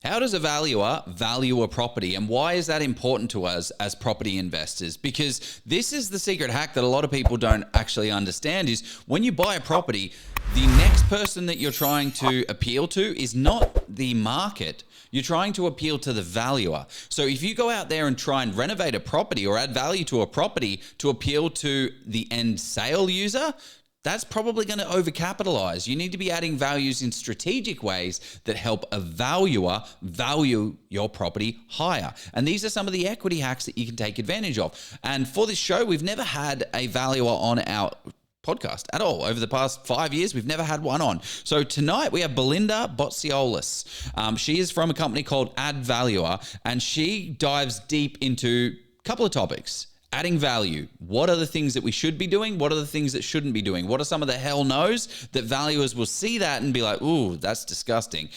How does a valuer value a property, and why is that important to us as property investors? Because this is the secret hack that a lot of people don't actually understand is when you buy a property, the next person that you're trying to appeal to is not the market. You're trying to appeal to the valuer. So if you go out there and try and renovate a property or add value to a property to appeal to the end sale user, that's probably going to overcapitalize. You need to be adding values in strategic ways that help a valuer value your property higher. And these are some of the equity hacks that you can take advantage of. And for this show, we've never had a valuer on our podcast at all. Over the past 5 years, we've never had one on. So tonight we have Belinda Botzolis. She is from a company called Add Valuer, and she dives deep into a couple of topics. Adding value. What are the things that we should be doing? What are the things that shouldn't be doing? What are some of the hell no's that valuers will see that and be like, ooh, that's disgusting.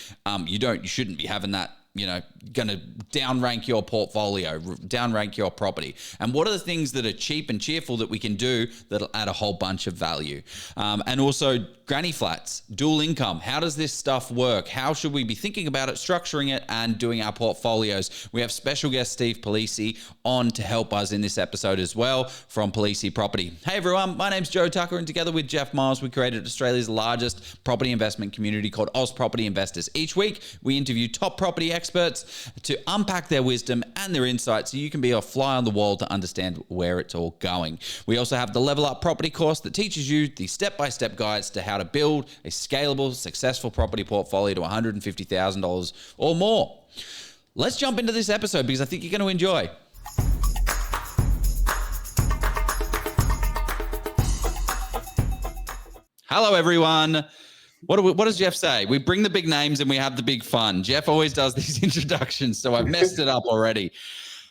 You shouldn't be having that, going to downrank your portfolio, downrank your property. And what are the things that are cheap and cheerful that we can do that'll add a whole bunch of value? And also granny flats, dual income. How does this stuff work? How should we be thinking about it, structuring it, and doing our portfolios? We have special guest Steve Polisi on to help us in this episode as well from Polisi Property. Hey everyone, my name's Joe Tucker, and together with Jeff Miles, we created Australia's largest property investment community called Oz Property Investors. Each week, we interview top property experts to unpack their wisdom and their insights so you can be a fly on the wall to understand where it's all going. We also have the Level Up Property course that teaches you the step-by-step guides to how to build a scalable, successful property portfolio to $150,000 or more. Let's jump into this episode because I think you're going to enjoy. Hello, everyone. What does Jeff say? We bring the big names and we have the big fun. Jeff always does these introductions, so I've messed it up already.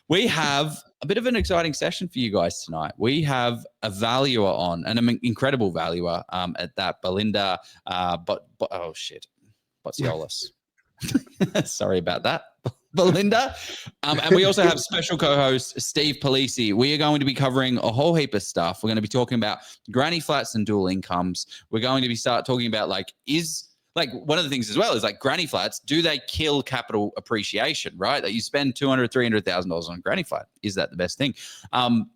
We have a bit of an exciting session for you guys tonight. We have a valuer on, and an incredible valuer at that, Belinda Botzolis. Sorry about that, Belinda. And we also have special co-host Steve Polisi. We are going to be covering a whole heap of stuff. We're going to be talking about granny flats and dual incomes. We're going to be talking about one of the things as well is granny flats, do they kill capital appreciation, right? That you spend $200,000, $300,000 on a granny flat. Is that the best thing?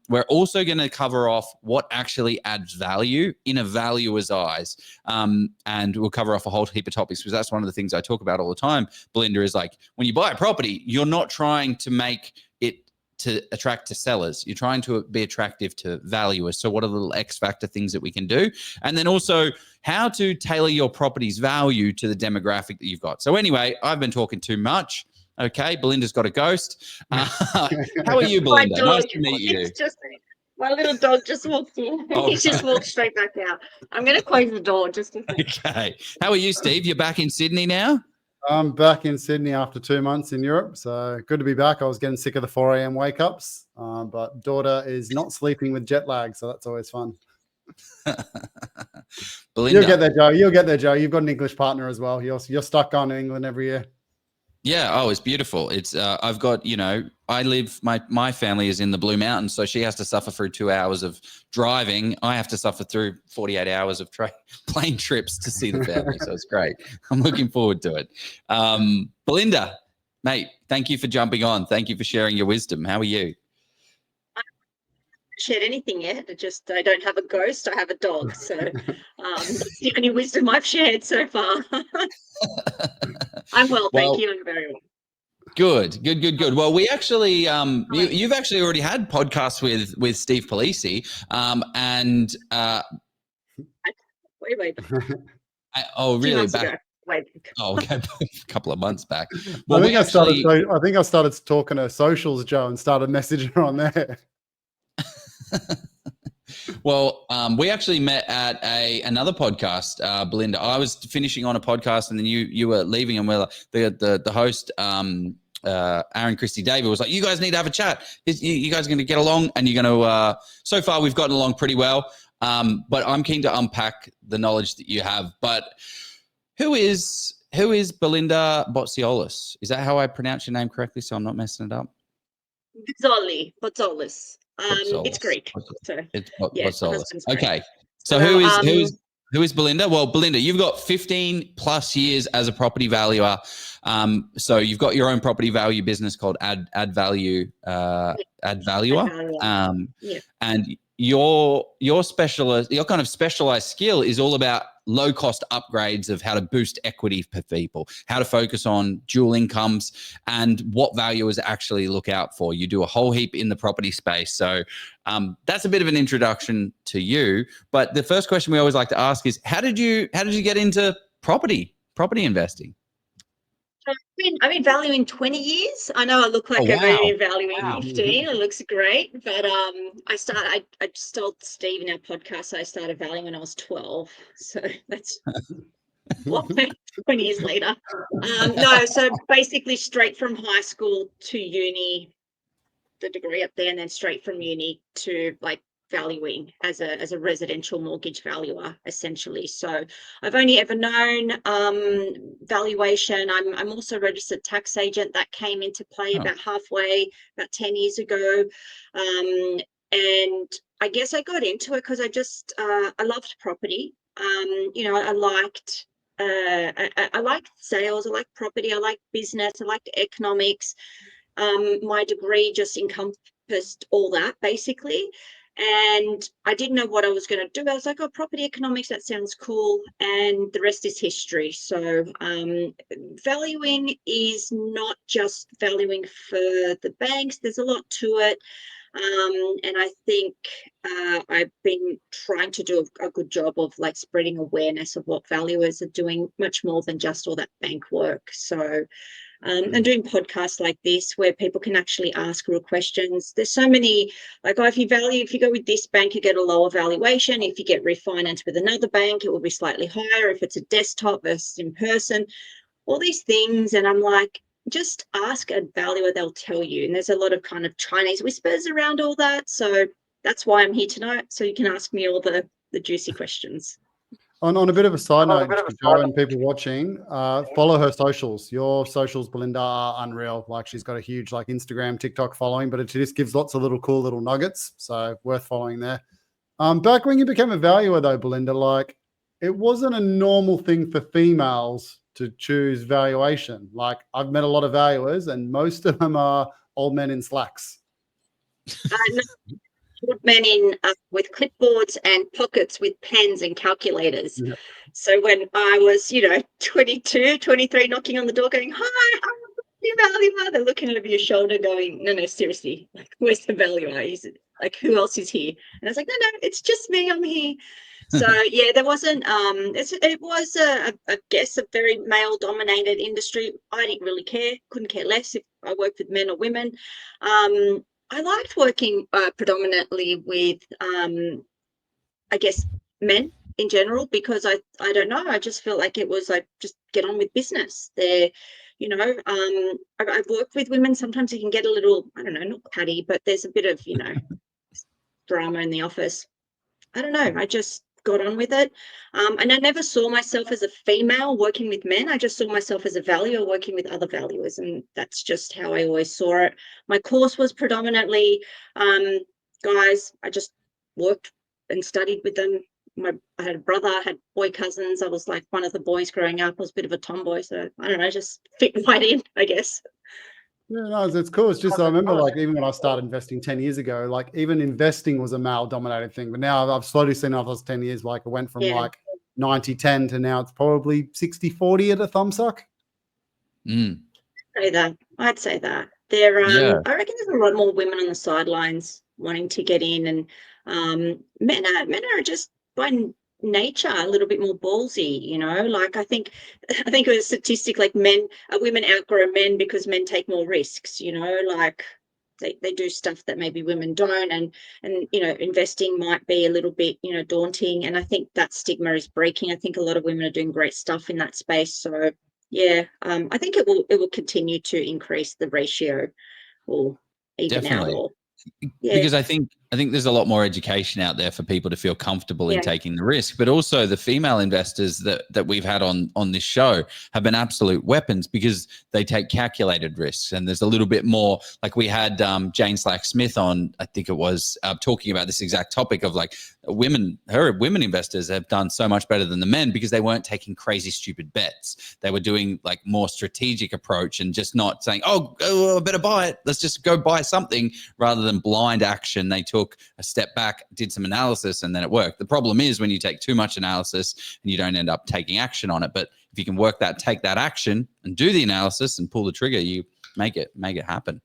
We're also going to cover off what actually adds value in a valuer's eyes. And we'll cover off a whole heap of topics because that's one of the things I talk about all the time, Belinda, is when you buy a property, you're not trying to make it to attract to sellers. You're trying to be attractive to valuers. So what are the little X factor things that we can do? And then also how to tailor your property's value to the demographic that you've got. So anyway, I've been talking too much. Okay, Belinda's got a ghost. How are you, Belinda? Nice to meet you. My little dog just walked in. He just walked straight back out. I'm going to close the door just a second. Okay. How are you, Steve? You're back in Sydney now? I'm back in Sydney after 2 months in Europe, so good to be back. I was getting sick of the 4 a.m. wake-ups, but daughter is not sleeping with jet lag, so that's always fun. Belinda. You'll get there, Joe. You'll get there, Joe. You've got an English partner as well. You're stuck going to England every year. Yeah. Oh, it's beautiful. It's I've got, I live, my family is in the Blue Mountains, so she has to suffer through 2 hours of driving. I have to suffer through 48 hours of plane trips to see the family. So it's great. I'm looking forward to it. Belinda, mate, thank you for jumping on. Thank you for sharing your wisdom. How are you? Shared anything yet. I don't have a ghost. I have a dog. So that's the only wisdom I've shared so far. I'm well, thank you. I'm very well. Good. Well, we actually, you've actually already had podcasts with Steve Polisi, and wait. Really? Back. Wait. Oh, okay. A couple of months back. Well, I think I started talking to socials, Joe, and started messaging her on there. Well, we actually met at another podcast, Belinda. I was finishing on a podcast, and then you were leaving, and the host, Aaron Christie David, was like, "You guys need to have a chat. You guys are going to get along, and you're going to." So far, we've gotten along pretty well, but I'm keen to unpack the knowledge that you have. But who is Belinda Botzolis? Is that how I pronounce your name correctly? So I'm not messing it up. Botzolis. It's Greek. So it's Botzolis. Okay. So who is Belinda? Well, Belinda, you've got 15 plus years as a property valuer. So you've got your own property value business called Add Value, Add Valuer. And your kind of specialized skill is all about low cost upgrades of how to boost equity for people, how to focus on dual incomes, and what valuers actually look out for. You do a whole heap in the property space. So that's a bit of an introduction to you. But the first question we always like to ask is, how did you get into property investing? I've been valuing 20 years. I know I look like I've been valuing 15. It looks great. But I just told Steve in our podcast, I started valuing when I was 12. So that's 20 years later. No, so basically straight from high school to uni, the degree up there, and then straight from uni to like valuing as a residential mortgage valuer, essentially. So I've only ever known valuation. I'm also a registered tax agent. That came into play about 10 years ago. And I guess I got into it because I loved property. I liked sales, I liked property, I liked business, I liked economics. My degree just encompassed all that basically. And I didn't know what I was going to do. I was like, oh, property economics, that sounds cool. And the rest is history. So valuing is not just valuing for the banks. There's a lot to it. And I think I've been trying to do a good job of like spreading awareness of what valuers are doing, much more than just all that bank work. So and doing podcasts like this where people can actually ask real questions. There's so many, like, if you go with this bank, you get a lower valuation. If you get refinanced with another bank, it will be slightly higher. If it's a desktop versus in person, all these things. And I'm like, just ask a valuer, they'll tell you. And there's a lot of kind of Chinese whispers around all that. So that's why I'm here tonight. So you can ask me all the juicy questions. On a bit of a side note, Joe and people watching, follow her socials. Your socials, Belinda, are unreal. Like, she's got a huge like Instagram, TikTok following, but it just gives lots of cool little nuggets. So worth following there. Back when you became a valuer though, Belinda, like, it wasn't a normal thing for females to choose valuation. Like, I've met a lot of valuers and most of them are old men in slacks. Men in with clipboards and pockets with pens and calculators. Yeah. So when I was, 22, 23, knocking on the door going, hi, I'm the valuer, they're looking over your shoulder going, no, seriously, like, where's the valuer? Is it, like, who else is here? And I was like, no, it's just me, I'm here. So yeah, there wasn't it was I guess a very male dominated industry. I didn't really care, couldn't care less if I worked with men or women. I liked working predominantly with, I guess, men in general, because I don't know, I just felt like it was like, just get on with business. They're, I've worked with women. Sometimes you can get a little, I don't know, not catty, but there's a bit of, drama in the office. I don't know. I just got on with it. And I never saw myself as a female working with men. I just saw myself as a valuer working with other valuers. And that's just how I always saw it. My course was predominantly guys. I just worked and studied with them. I had a brother, I had boy cousins. I was like one of the boys growing up. I was a bit of a tomboy. So I don't know, just fit right in, I guess. Yeah, no, it's cool. It's just, I remember, like, even when I started investing 10 years ago, like, even investing was a male dominated thing. But now I've slowly seen after those 10 years, like, it went from like 90-10 to now it's probably 60-40 at a thumbsuck. I'd say that. There, I reckon there's a lot more women on the sidelines wanting to get in, and men are just by nature a little bit more ballsy, like I think it was a statistic, like women outgrow men because men take more risks, like they do stuff that maybe women don't, and investing might be a little bit daunting, and I think that stigma is breaking. I think a lot of women are doing great stuff in that space. So yeah, I think it will continue to increase, the ratio will even out. Definitely. Because I think I think there's a lot more education out there for people to feel comfortable in Yeah. taking the risk, but also the female investors that we've had on this show have been absolute weapons because they take calculated risks. And there's a little bit more, like we had Jane Slack Smith on, I think it was, talking about this exact topic of like women investors have done so much better than the men because they weren't taking crazy, stupid bets. They were doing like more strategic approach and just not saying, oh, I better buy it. Let's just go buy something, rather than blind action. They took a step back, did some analysis, and then it worked. The problem is when you take too much analysis and you don't end up taking action on it. But if you can take that action and do the analysis and pull the trigger, you make it happen.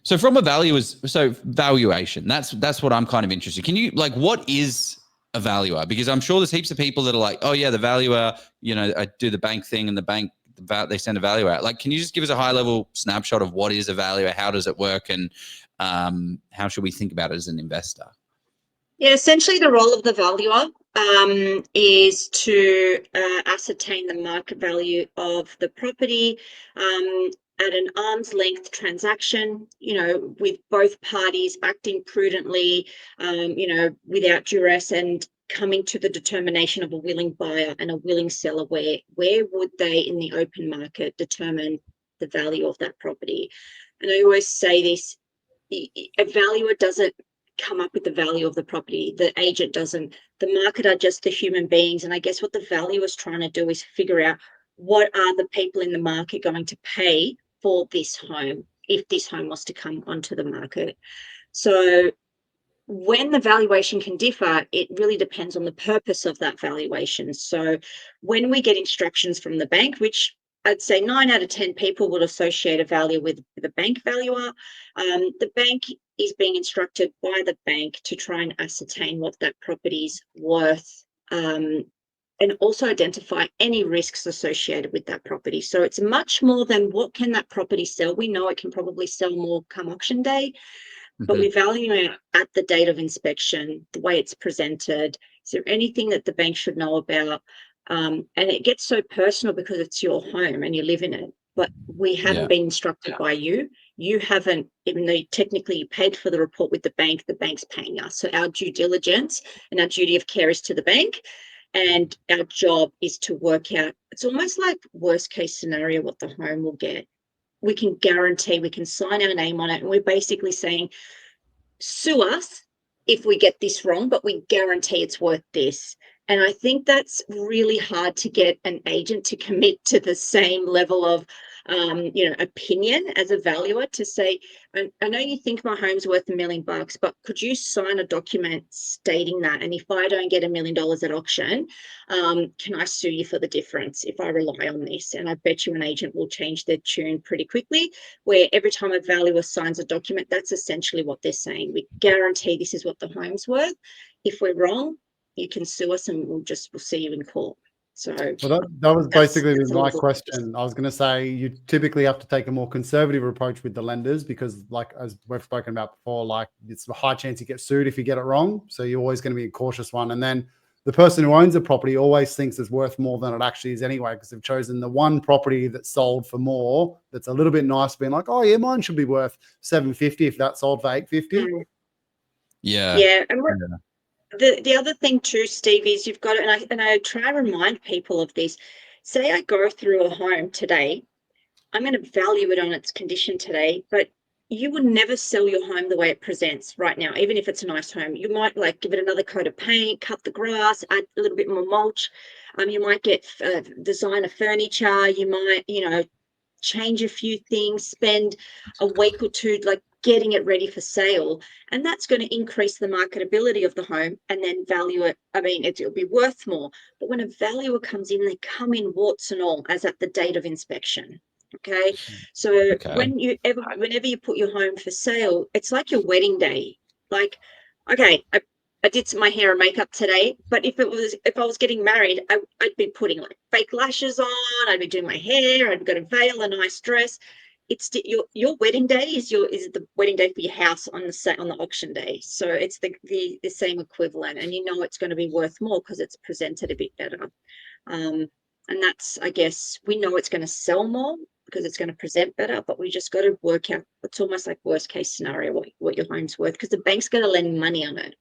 So from valuation, that's what I'm kind of interested. Can you, like, what is a valuer? Because I'm sure there's heaps of people that are like, oh yeah, the valuer, I do the bank thing and the bank, they send a valuer out. Like, can you just give us a high level snapshot of what is a valuer? How does it work? And how should we think about it as an investor? Yeah, essentially the role of the valuer is to ascertain the market value of the property at an arm's length transaction, with both parties acting prudently, without duress, and coming to the determination of a willing buyer and a willing seller. Where would they in the open market determine the value of that property? And I always say this, a valuer doesn't come up with the value of the property. The agent doesn't. The market are just the human beings. And I guess what the valuer is trying to do is figure out what are the people in the market going to pay for this home if this home was to come onto the market. So when the valuation can differ, it really depends on the purpose of that valuation. So when we get instructions from the bank, which I'd say 9 out of 10 people would associate a value with the bank valuer, the bank is being instructed by the bank to try and ascertain what that property's worth, and also identify any risks associated with that property. So it's much more than what can that property sell. We know it can probably sell more come auction day, but we value it at the date of inspection, the way it's presented. Is there anything that the bank should know about? And it gets so personal because it's your home and you live in it, but we haven't been instructed by you. You haven't, even though technically you paid for the report with the bank's paying us. So our due diligence and our duty of care is to the bank, and our job is to work out, it's almost like worst case scenario, what the home will get. We can guarantee, we can sign our name on it, and we're basically saying, sue us if we get this wrong, but we guarantee it's worth this. And I think that's really hard to get an agent to commit to the same level of, opinion as a valuer, to say, I know you think my home's worth $1 million, but could you sign a document stating that? And if I don't get $1 million at auction, can I sue you for the difference if I rely on this? And I bet you an agent will change their tune pretty quickly, where every time a valuer signs a document, that's essentially what they're saying. We guarantee this is what the home's worth. If we're wrong, you can sue us and we'll see you in court. So that was basically my question. I was going to say, you typically have to take a more conservative approach with the lenders because, like, as we've spoken about before, like, it's a high chance you get sued if you get it wrong. So you're always going to be a cautious one. And then the person who owns a property always thinks it's worth more than it actually is anyway, because they've chosen the one property that sold for more that's a little bit nice, being like, oh yeah, mine should be worth $750 if that sold for $850. Yeah. And the other thing too, Steve, is you've got, and I try and remind people of this. Say I go through a home today, I'm going to value it on its condition today, but you would never sell your home the way it presents right now, even if it's a nice home. You might like give it another coat of paint, cut the grass, add a little bit more mulch. You might get designer furniture. You might, change a few things, spend a week or two like getting it ready for sale, and that's going to increase the marketability of the home and then value it. I mean, it'll be worth more. But when a valuer comes in, they come in warts and all as at the date of inspection. Okay, so whenever you put your home for sale, it's like your wedding day. Like, okay, I did my hair and makeup today, but if I was getting married, I'd be putting like fake lashes on, I'd be doing my hair, I'd got a veil, a nice dress. It's your wedding day is the wedding day for your house on the auction day. So it's the same equivalent, and it's going to be worth more because it's presented a bit better. And that's, I guess, we know it's going to sell more because it's going to present better, but we just got to work out, it's almost like worst case scenario, what your home's worth, because the bank's going to lend money on it.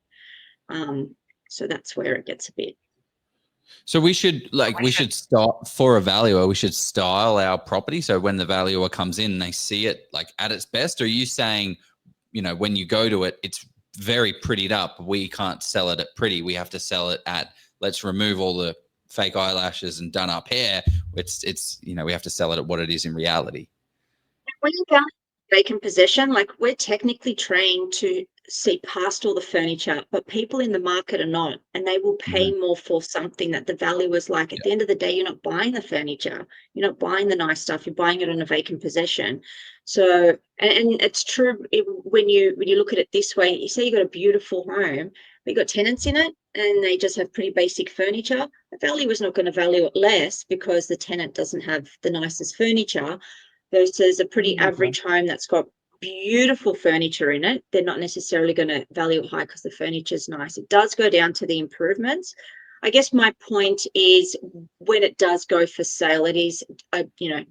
So that's where it gets a bit. So we should start for a valuer. We should style our property so when the valuer comes in, they see it like at its best. Or are you saying, when you go to it, it's very prettied up. We can't sell it at pretty. We have to sell it at, let's remove all the fake eyelashes and done up hair. It's we have to sell it at what it is in reality. When you go vacant possession, like we're technically trained to see past all the furniture, but people in the market are not, and they will pay more for something that the valuer's like. At the end of the day, you're not buying the furniture, you're not buying the nice stuff, you're buying it on a vacant possession. So, and it's true when you look at it this way, you say you got a beautiful home, but you got tenants in it, and they just have pretty basic furniture. The valuer's not going to value it less because the tenant doesn't have the nicest furniture, versus a pretty average home that's got beautiful furniture in it. They're not necessarily going to value it high because the furniture is nice. It does go down to the improvements. I guess my point is, when it does go for sale, it is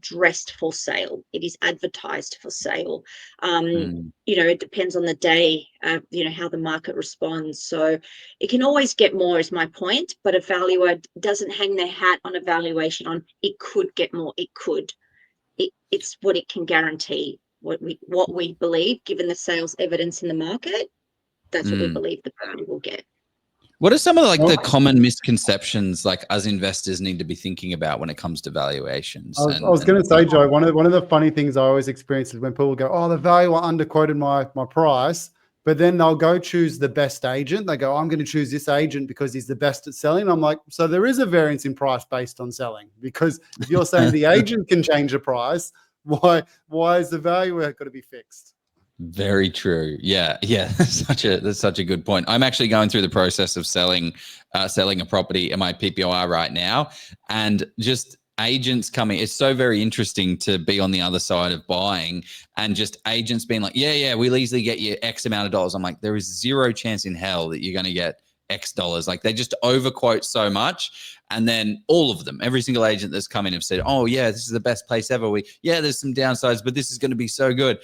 dressed for sale. It is advertised for sale. It depends on the day, how the market responds. So it can always get more, is my point, but a valuer doesn't hang their hat on a valuation on it could get more. It could. It's what it can guarantee. What we believe, given the sales evidence in the market, that's what we believe the value will get. What are some of the common misconceptions us investors need to be thinking about when it comes to valuations? I was going to say, Joe, one of the funny things I always experience is when people go, "Oh, the valuer underquoted my price," but then they'll go choose the best agent. They go, "I'm going to choose this agent because he's the best at selling." I'm like, so there is a variance in price based on selling, because if you're saying the agent can change the price, why is the valuer got to be fixed? Very true. Yeah. That's such a good point. I'm actually going through the process of selling a property in my PPOR right now, and just agents coming. It's so very interesting to be on the other side of buying, and just agents being like, yeah, we'll easily get you X amount of dollars. I'm like, there is zero chance in hell that you're going to get X dollars. Like, they just overquote so much. And then all of them, every single agent that's come in have said, "Oh yeah, this is the best place ever. There's some downsides, but this is going to be so good."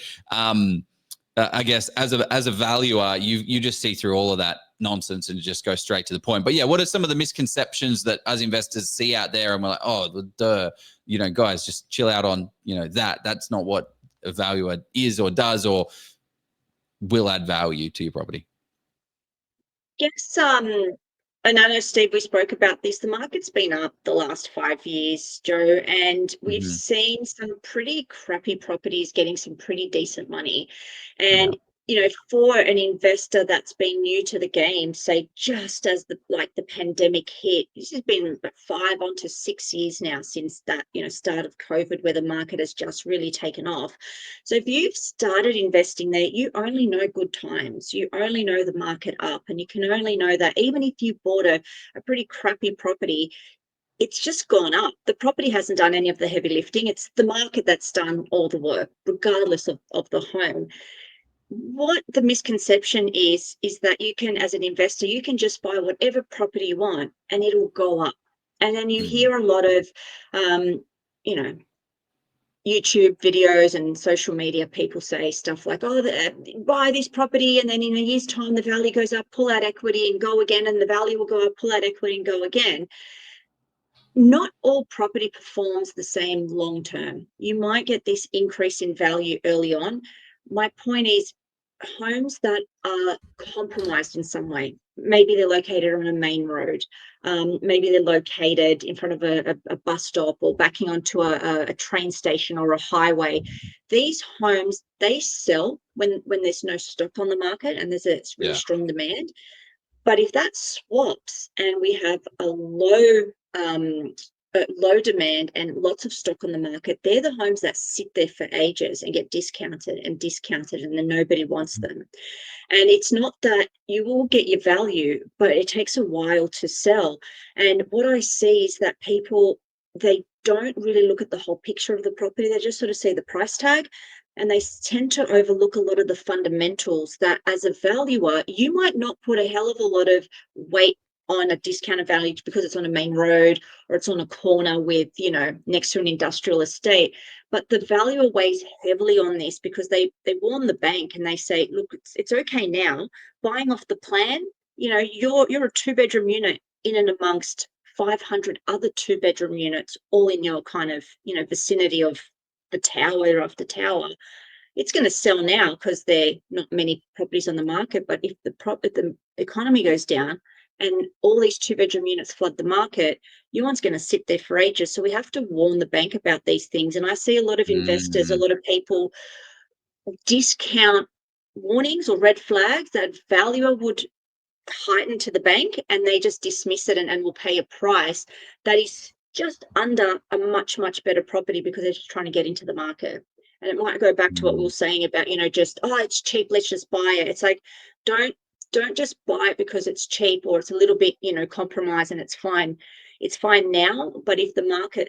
I guess as a valuer, you just see through all of that nonsense and just go straight to the point. But yeah, what are some of the misconceptions that as investors see out there, and we're like, "Oh, duh, guys, just chill out on that's not what a valuer is or does or will add value to your property." Yes, and I know, Steve, we spoke about this. The market's been up the last 5 years, Joe, and we've seen some pretty crappy properties getting some pretty decent money. And for an investor that's been new to the game, say just as the pandemic hit, this has been about 5 on to 6 years now since that start of COVID, where the market has just really taken off. So if you've started investing there, you only know good times. You only know the market up, and you can only know that even if you bought a pretty crappy property, it's just gone up. The property hasn't done any of the heavy lifting. It's the market that's done all the work, regardless of the home. What the misconception is that you can, as an investor, you can just buy whatever property you want and it'll go up. And then you hear a lot of, YouTube videos and social media, people say stuff like, "Oh, buy this property, and then in a year's time, the value goes up, pull out equity and go again, and the value will go up, pull out equity and go again." Not all property performs the same long term. You might get this increase in value early on. My point is, homes that are compromised in some way, maybe they're located on a main road, maybe they're located in front of a bus stop or backing onto a train station or a highway. These homes, they sell when there's no stock on the market and there's a really strong demand. But if that swaps and we have a low demand and lots of stock on the market, they're the homes that sit there for ages and get discounted, and then nobody wants them. And it's not that you will get your value, but it takes a while to sell. And what I see is that people, they don't really look at the whole picture of the property. They just sort of see the price tag, and they tend to overlook a lot of the fundamentals that, as a valuer, you might not put a hell of a lot of weight on a discounted value because it's on a main road or it's on a corner with, next to an industrial estate. But the valuer weighs heavily on this because they warn the bank and they say, look, it's okay now. Buying off the plan, you're a 2-bedroom unit in and amongst 500 other 2-bedroom units, all in your kind of, vicinity of the tower. It's going to sell now because there are not many properties on the market. But if the economy goes down and all these 2-bedroom units flood the market, your one's going to sit there for ages. So we have to warn the bank about these things. And I see a lot of investors, a lot of people discount warnings or red flags that valuer would heighten to the bank, and they just dismiss it and will pay a price that is just under a much, much better property because they're just trying to get into the market. And it might go back to what we were saying about, just, it's cheap, let's just buy it. It's like, don't just buy it because it's cheap or it's a little bit, compromise and it's fine. It's fine now, but if the market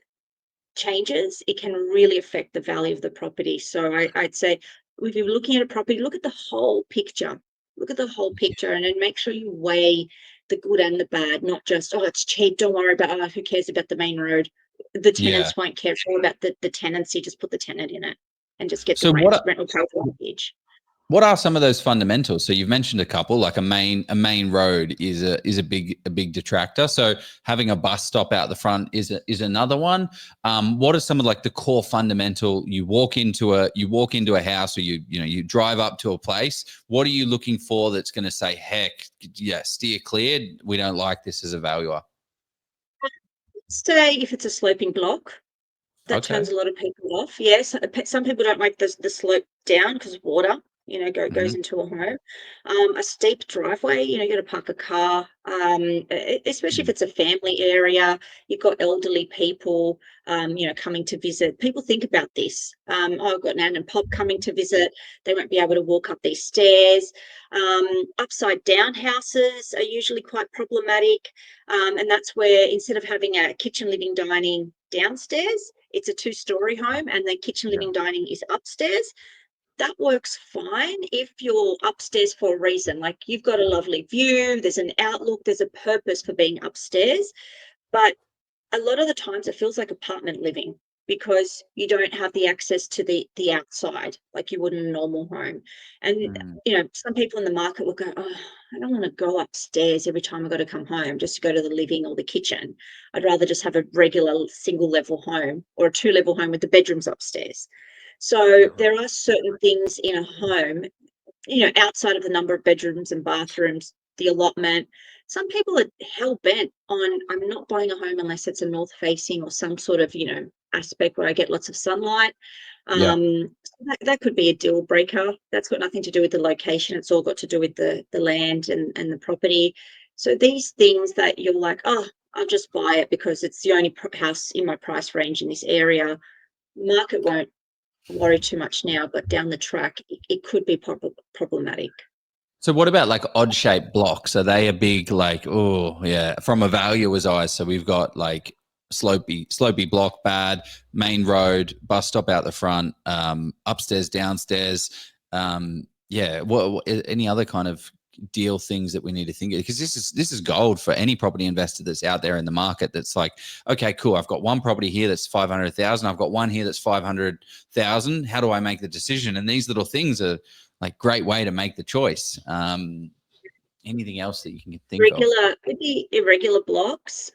changes, it can really affect the value of the property. So I'd say if you're looking at a property, look at the whole picture. Look at the whole picture and then make sure you weigh the good and the bad, not just, it's cheap, don't worry about who cares about the main road. The tenants won't care about the tenancy, just put the tenant in it and just get the rental package. What are some of those fundamentals? So you've mentioned a couple, like a main road is a big detractor. So having a bus stop out the front is another one. What are some of like the core fundamental? You walk into a house, or you drive up to a place. What are you looking for that's going to say, heck, yeah, steer clear. We don't like this as a valuer. Say if it's a sloping block. That turns a lot of people off. Yes, some people don't like the slope down because water, goes into a home. A steep driveway, you got to park a car, especially if it's a family area. You've got elderly people, coming to visit. People think about this. I've got Nan and Pop coming to visit. They won't be able to walk up these stairs. Upside down houses are usually quite problematic. And that's where instead of having a kitchen, living, dining downstairs, it's a 2-story home and the kitchen, living, dining is upstairs. That works fine if you're upstairs for a reason. Like you've got a lovely view, there's an outlook, there's a purpose for being upstairs. But a lot of the times it feels like apartment living because you don't have the access to the outside like you would in a normal home. And, some people in the market will go, I don't want to go upstairs every time I've got to come home just to go to the living or the kitchen. I'd rather just have a regular single level home or a 2-level home with the bedrooms upstairs. So there are certain things in a home, outside of the number of bedrooms and bathrooms, the allotment. Some people are hell bent on, I'm not buying a home unless it's a north facing or some sort of, aspect where I get lots of sunlight. That could be a deal breaker. That's got nothing to do with the location. It's all got to do with the land and the property. So these things that you're like, I'll just buy it because it's the only house in my price range in this area. Market won't worry too much now, but down the track, it could be problematic. So what about like odd shaped blocks? Are they a big like, from a valuer's eyes? So we've got like slopey block, bad, main road, bus stop out the front, upstairs, downstairs. What any other kind of deal things that we need to think of? Because this is gold for any property investor that's out there in the market. That's like, okay, cool. I've got one property here that's 500,000. I've got one here that's 500,000. How do I make the decision? And these little things are like great way to make the choice. Anything else that you can think of? Maybe irregular blocks.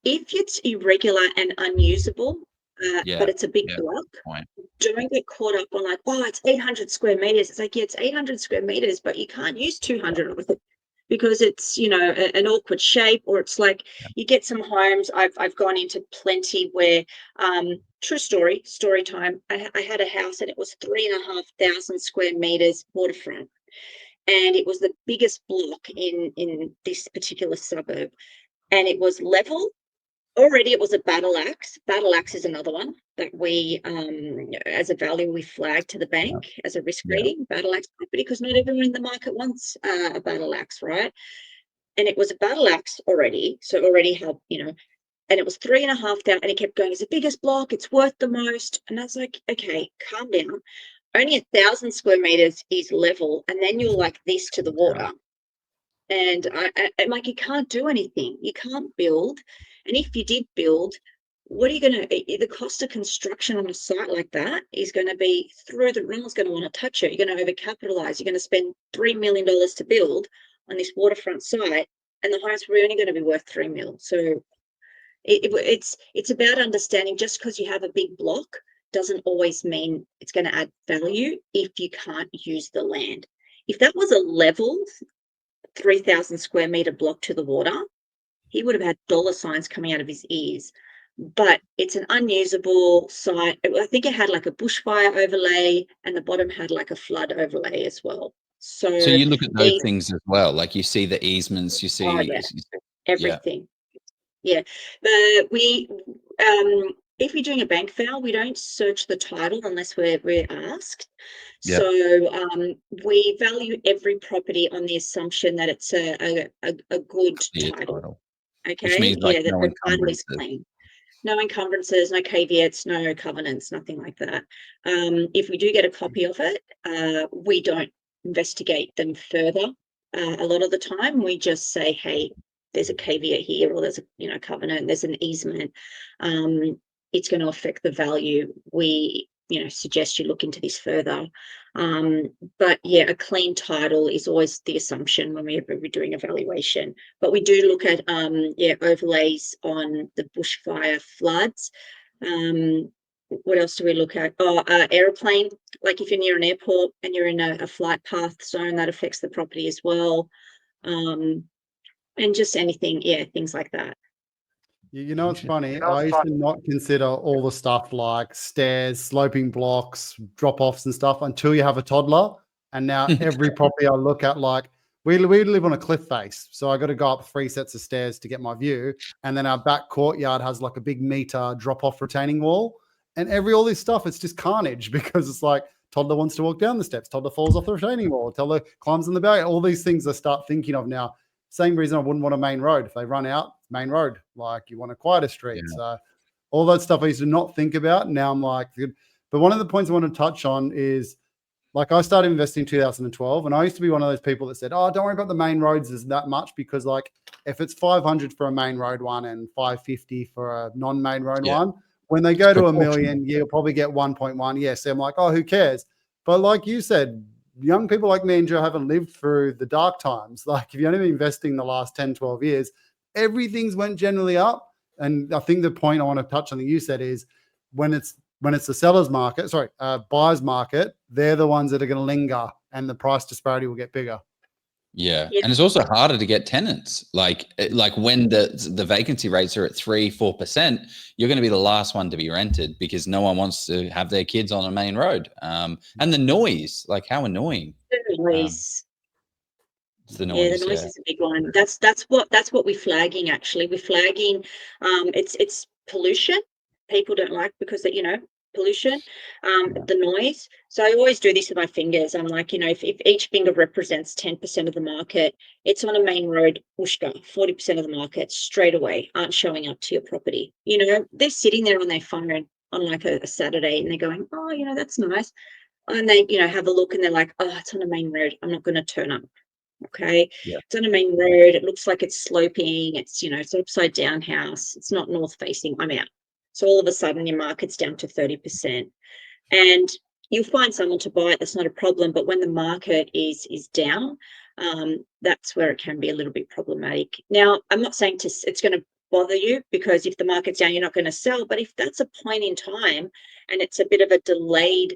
If it's irregular and unusable, but it's a big block, don't get caught up on like, it's 800 square meters. It's like, it's 800 square meters, but you can't use 200 with it because it's, an awkward shape, or it's like you get some homes. I've gone into plenty where, true story time. I had a house and it was 3,500 square meters waterfront. And it was the biggest block in this particular suburb. And it was level. Already it was a battle axe. Battle axe is another one that we, as a value, we flag to the bank as a risk rating, battle axe property, because not everyone in the market wants a battle axe, right? And it was a battle axe already. So already had, and it was 3,500, and it kept going, it's the biggest block, it's worth the most. And I was like, okay, calm down. Only 1,000 square meters is level, and then you're like this to the water. And I'm like, you can't do anything. You can't build. And if you did build, what are you going to, the cost of construction on a site like that is going to be through the roof. Is going to want to touch it. You're going to overcapitalize. You're going to spend $3 million to build on this waterfront site, and the home's really only going to be worth 3 mil. So it's about understanding, just because you have a big block doesn't always mean it's going to add value if you can't use the land. If that was a level 3,000 square meter block to the water, he would have had dollar signs coming out of his ears. But it's an unusable site. I think it had like a bushfire overlay, and the bottom had like a flood overlay as well. So you look at those these, things as well. Like you see the easements, you oh see, yeah, yeah, everything. Yeah, but if you're doing a bank file, we don't search the title unless we're asked. yeah, So we value every property on the assumption that it's a good clear title. title, which Okay, means like yeah, that no the title is encumbrances. clean. No encumbrances, no caveats, no covenants, nothing like that. If we do get a copy of it, we don't investigate them further. A lot of the time, we just say, "Hey, there's a caveat here, or there's a covenant, there's an easement. It's going to affect the value. We suggest you look into this further." But yeah, a clean title is always the assumption when we're doing a valuation. But we do look at overlays on the bushfire floods. What else do we look at? Airplane. Like if you're near an airport and you're in a flight path zone, that affects the property as well. And just anything, things like that. You know, it's funny. I used to not consider all the stuff like stairs, sloping blocks, drop offs, and stuff until you have a toddler. And now every property I look at, like we live on a cliff face, so I got to go up 3 sets of stairs to get my view. And then our back courtyard has like a big meter drop off retaining wall, and all this stuff. It's just carnage because it's like toddler wants to walk down the steps, toddler falls off the retaining wall, toddler climbs in the barrier. All these things I start thinking of now. Same reason I wouldn't want a main road. If they run out, main road. Like you want a quieter street. Yeah. So all that stuff I used to not think about. Now I'm like, but one of the points I want to touch on is like I started investing in 2012, and I used to be one of those people that said, "Oh, don't worry about the main roads as that much," because like if it's 500 for a main road one and 550 for a non-main road one, when they go to a million, you'll probably get 1.1. Yes, so I'm like, oh, who cares? But like you said, young people like me and Joe haven't lived through the dark times. Like if you've only been investing the last 10, 12 years, everything's went generally up. And I think the point I want to touch on that you said is when it's the seller's market, buyer's market, they're the ones that are going to linger and the price disparity will get bigger. Yeah. Yep. And it's also harder to get tenants. Like when the vacancy rates are at 3-4%, you're going to be the last one to be rented because no one wants to have their kids on a main road. And the noise, like how annoying. The noise. It's the noise. The noise is a big one. That's what we're flagging actually. We're flagging it's pollution. People don't like because that, pollution, the noise. So I always do this with my fingers. I'm like, if each finger represents 10% of the market, it's on a main road, Ushka, 40% of the market straight away aren't showing up to your property. They're sitting there on their phone on like a Saturday and they're going, oh, that's nice. And they, have a look and they're like, oh, it's on a main road. I'm not going to turn up. Okay. Yeah. It's on a main road. It looks like it's sloping. It's, it's an upside down house. It's not north facing. I'm out. So all of a sudden your market's down to 30%. And you'll find someone to buy it. That's not a problem. But when the market is down, that's where it can be a little bit problematic. Now, I'm not saying it's going to bother you because if the market's down, you're not going to sell. But if that's a point in time and it's a bit of a delayed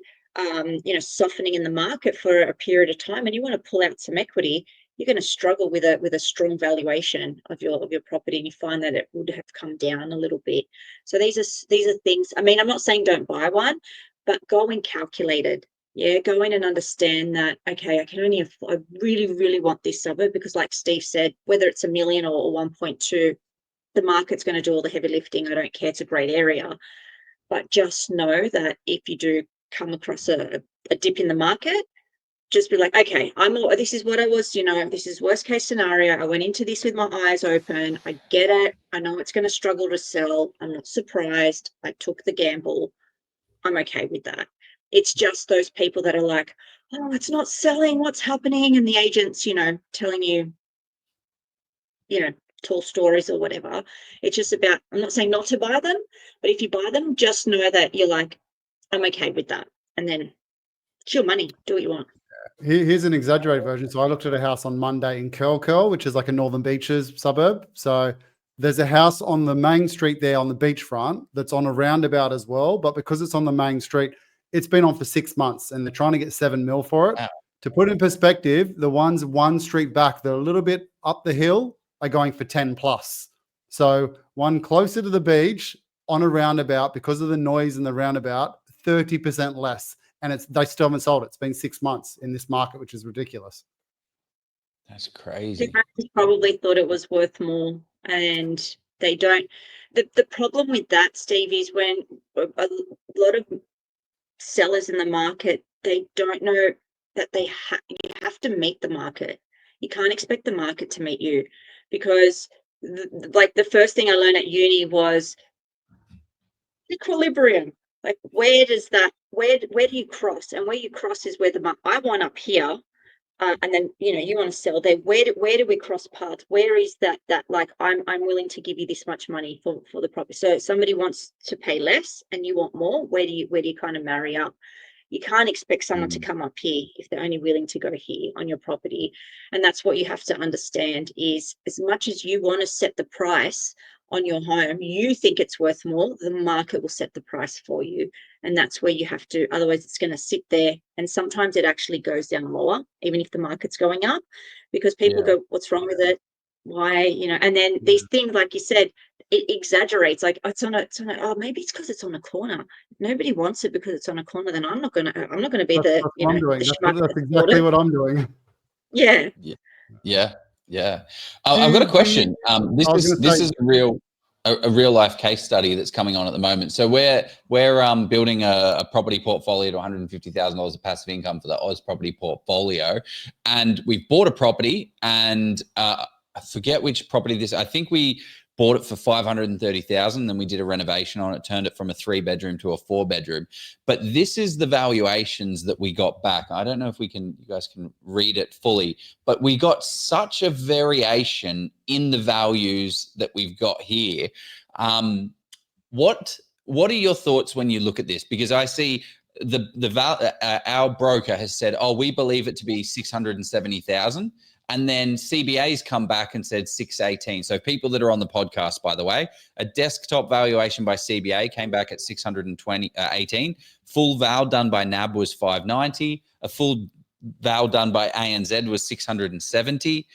softening in the market for a period of time and you want to pull out some equity, you're going to struggle with a strong valuation of your property, and you find that it would have come down a little bit. So these are things. I mean, I'm not saying don't buy one, but go in calculated. Yeah, go in and understand that, okay, I really, really want this suburb because like Steve said, whether it's $1 million or 1.2, the market's going to do all the heavy lifting. I don't care. It's a great area. But just know that if you do come across a dip in the market, just be like, okay, this is what I was, this is worst case scenario. I went into this with my eyes open. I get it. I know it's going to struggle to sell. I'm not surprised. I took the gamble. I'm okay with that. It's just those people that are like, oh, it's not selling. What's happening? And the agent's, telling you tall stories or whatever. It's just about, I'm not saying not to buy them, but if you buy them, just know that you're like, I'm okay with that. And then it's your money, do what you want. Here's an exaggerated version. So I looked at a house on Monday in Curl, which is like a Northern Beaches suburb. So there's a house on the main street there on the beachfront that's on a roundabout as well. But because it's on the main street, it's been on for 6 months and they're trying to get 7 mil for it. Wow. To put it in perspective, the ones one street back, they're a little bit up the hill, are going for 10 plus. So one closer to the beach on a roundabout, because of the noise in the roundabout, 30% less. And they still haven't sold it. It's been 6 months in this market, which is ridiculous. That's crazy. They probably thought it was worth more, and they don't. The problem with that, Steve, is when a lot of sellers in the market, they don't know that you have to meet the market. You can't expect the market to meet you, because like the first thing I learned at uni was equilibrium. Like, where do you cross? And where you cross is where I want up here, and then you want to sell there. Where do we cross paths? Where is that like I'm willing to give you this much money for the property? So somebody wants to pay less and you want more. Where do you kind of marry up? You can't expect someone to come up here if they're only willing to go here on your property. And that's what you have to understand, is as much as you want to set the price on your home, you think it's worth more, the market will set the price for you. And that's where you have to, otherwise it's going to sit there. And sometimes it actually goes down lower, even if the market's going up, because people go, what's wrong with it? Why, and then these things, like you said, it exaggerates. Like, oh, maybe it's because it's on a corner. If nobody wants it because it's on a corner, then I'm not gonna be That's the what I'm doing. That's exactly what I'm doing. Yeah. I've got a question. This is a real life case study that's coming on at the moment. So we're building a property portfolio to $150,000 of passive income for the Oz property portfolio, and we've bought a property, and I forget which property this. I think we bought it for $530,000. Then we did a renovation on it, turned it from a 3-bedroom to a 4-bedroom. But this is the valuations that we got back. I don't know if you guys can read it fully, but we got such a variation in the values that we've got here. What are your thoughts when you look at this? Because I see our broker has said, oh, we believe it to be 670,000. And then CBA's come back and said 618. So people that are on the podcast, by the way, a desktop valuation by CBA came back at 618. Full val done by NAB was 590. A full val done by ANZ was 670.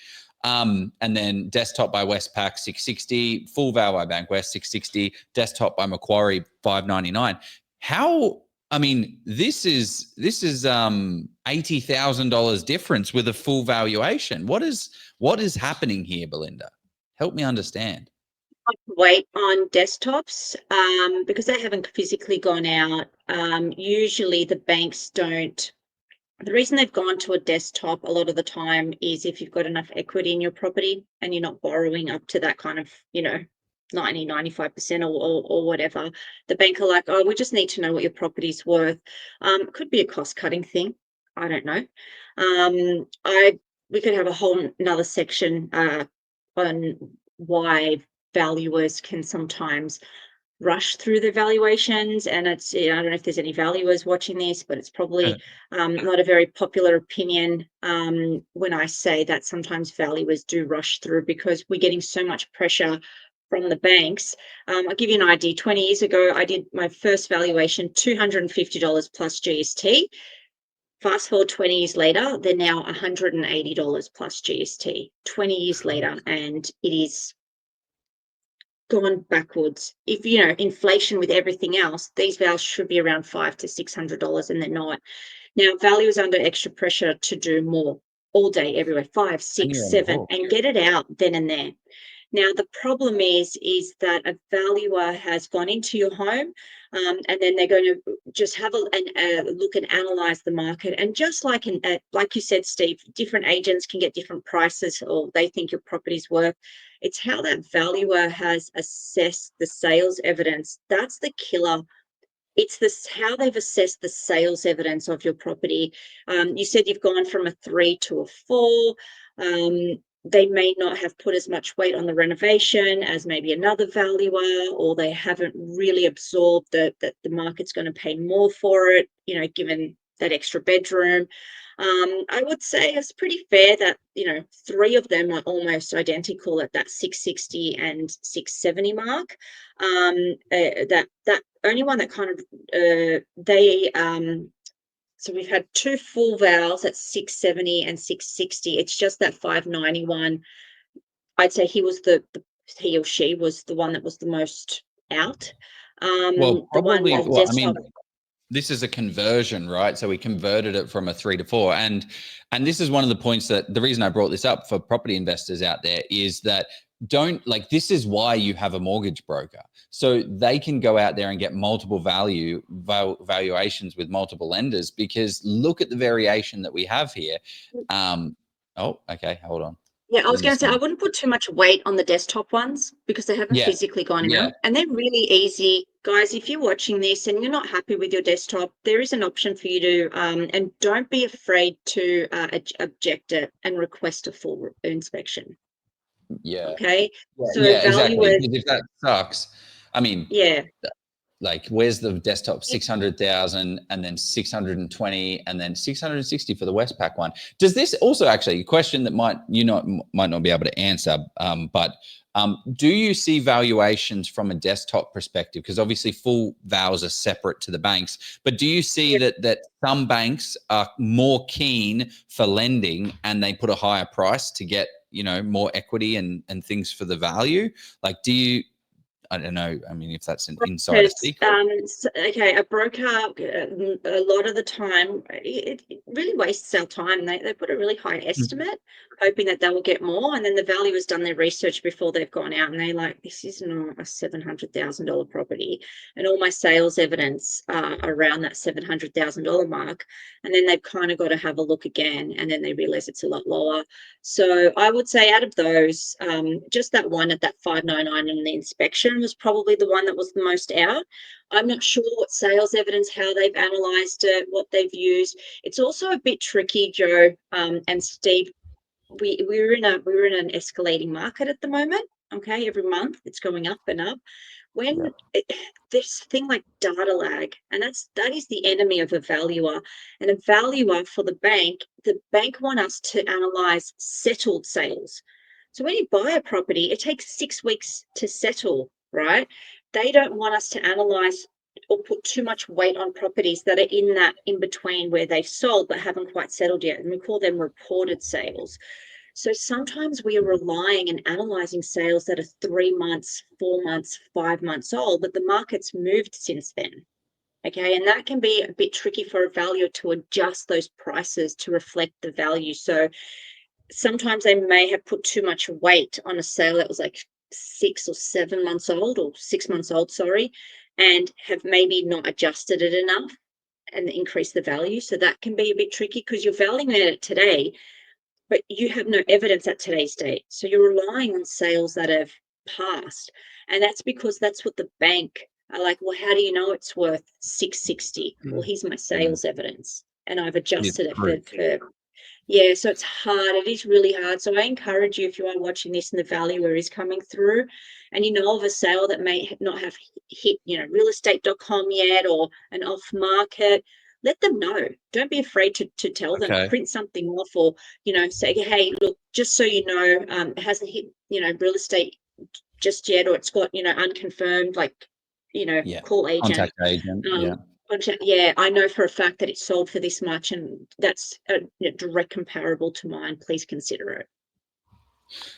And then desktop by Westpac 660. Full val by Bankwest 660. Desktop by Macquarie 599. This is $80,000 difference with a full valuation. What is happening here, Belinda? Help me understand. Wait on desktops, because they haven't physically gone out. Usually the banks don't. The reason they've gone to a desktop a lot of the time is if you've got enough equity in your property and you're not borrowing up to that kind of, 90-95% or whatever. The bank are like, oh, we just need to know what your property's worth. It could be a cost-cutting thing. I don't know. We could have a whole another section on why valuers can sometimes rush through the valuations, and it's, I don't know if there's any valuers watching this, but it's probably not a very popular opinion when I say that sometimes valuers do rush through because we're getting so much pressure from the banks. I'll give you an idea. 20 years ago, I did my first valuation, $250 plus GST. Fast forward 20 years later, they're now $180 plus GST. 20 years later, and it is gone backwards. If inflation with everything else, these values should be around $500 to $600, and they're not. Now, value is under extra pressure to do more all day, everywhere, 5, 6, 7, and get it out then and there. Now, the problem is that a valuer has gone into your home, and then they're going to just have a look and analyze the market. And just like you said, Steve, different agents can get different prices, or they think your property's worth. It's how that valuer has assessed the sales evidence. That's the killer. It's how they've assessed the sales evidence of your property. You said you've gone from a 3 to a 4. they may not have put as much weight on the renovation as maybe another valuer, or they haven't really absorbed that the market's going to pay more for it, given that extra bedroom. I would say it's pretty fair that, 3 of them are almost identical at that 660 and 670 mark. That only one that kind of so we've had 2 full vowels at 670 and 660. It's just that 591. I'd say he or she was the one that was the most out. Well, The one probably. on Well, I desktop. mean, this is a conversion, right? So we converted it from a 3 to 4, and this is one of the points that the reason I brought this up for property investors out there is that this is why you have a mortgage broker, so they can go out there and get multiple valuations with multiple lenders, because look at the variation that we have here. Oh, okay, hold on. Yeah, I was going to say, I wouldn't put too much weight on the desktop ones because they haven't physically gone out, and they're really easy. Guys, if you're watching this and you're not happy with your desktop, there is an option for you to, and don't be afraid to object it and request a full inspection. Yeah. Okay. So exactly. valuers, Because if that sucks, I mean, like, where's the desktop? 600,000, and then 620, and then 660 for the Westpac one. Does this also, actually, a question that might not be able to answer, but do you see valuations from a desktop perspective? Because obviously full vals are separate to the banks, but do you see that some banks are more keen for lending and they put a higher price to get, more equity and things for the value? Like, I don't know. I mean, if that's an insider secret. Okay, a broker, a lot of the time, it really wastes our time. They put a really high estimate, hoping that they will get more, and then the valuer's done their research before they've gone out, and they're like, this is not a $700,000 property, and all my sales evidence around that $700,000 mark, and then they've kind of got to have a look again, and then they realize it's a lot lower. So I would say out of those, just that one at that 599 in the inspection was probably the one that was the most out. I'm not sure what sales evidence, how they've analysed it, what they've used. It's also a bit tricky, Joe and Steve. We're in an escalating market at the moment. Okay, every month it's going up and up. When this thing like data lag, and that is the enemy of a valuer. And a valuer for the bank want us to analyze settled sales. So when you buy a property, it takes 6 weeks to settle, right? They don't want us to analyze or put too much weight on properties that are in between where they've sold but haven't quite settled yet, and we call them reported sales. So sometimes we are relying and analysing sales that are 3 months, 4 months, 5 months old, but the market's moved since then. Okay, and that can be a bit tricky for a valuer to adjust those prices to reflect the value. So sometimes they may have put too much weight on a sale that was like 6 or 7 months old, or 6 months old, sorry, and have maybe not adjusted it enough and increased the value. So that can be a bit tricky because you're valuing it today, but you have no evidence at today's date. So you're relying on sales that have passed. And that's because that's what the bank are like, well, how do you know it's worth 660? Well, here's my sales evidence. And I've adjusted it for so it's hard. It is really hard. So I encourage you, if you are watching this and the valuer is coming through and you know of a sale that may not have hit, realestate.com yet, or an off market, let them know. Don't be afraid to tell them, print something off, or, say, hey, look, just so you know, it hasn't hit, real estate just yet, or it's got, unconfirmed, like, call agent. Contact agent, I know for a fact that it's sold for this much, and that's a direct comparable to mine. Please consider it.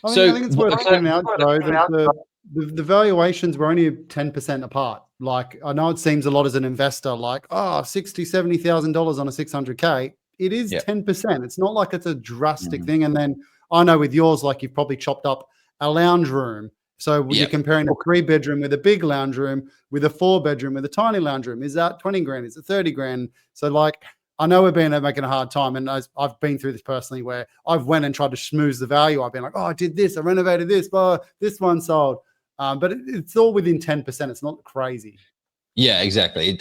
I think it's worth pointing out, though, that the valuations were only 10% apart. Like, I know it seems a lot as an investor, like, $60,000, $70,000 on a 600K. It is 10%. It's not like it's a drastic thing. And then I know with yours, like, you've probably chopped up a lounge room. So you're comparing a 3-bedroom with a big lounge room with a 4-bedroom with a tiny lounge room. Is that 20 grand? Is it 30 grand? So, like, I know we've been making a hard time, and I've been through this personally where I've went and tried to schmooze the value. I've been like, I did this, I renovated this, but this one sold. But it's all within 10%. It's not crazy. Yeah, exactly.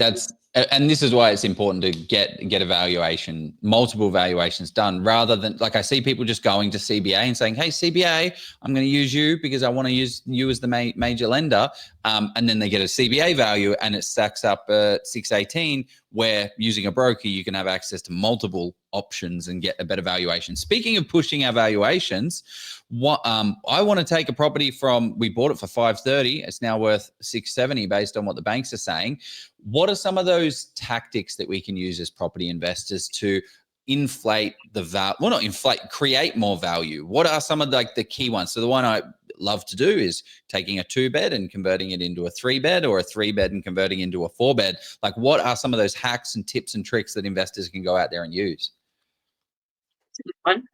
And this is why it's important to get a valuation, multiple valuations done, rather than, like, I see people just going to CBA and saying, hey, CBA, I'm going to use you because I want to use you as the major lender. And then they get a CBA value and it stacks up 618, where using a broker, you can have access to multiple options and get a better valuation. Speaking of pushing our valuations, I want to take a property we bought it for 530. It's now worth 670 based on what the banks are saying. What are some of those tactics that we can use as property investors to inflate the value? Well, not inflate, create more value. What are some of the key ones? So the one I love to do is taking a 2-bed and converting it into a 3-bed, or a 3-bed and converting into a 4-bed. Like, what are some of those hacks and tips and tricks that investors can go out there and use? One,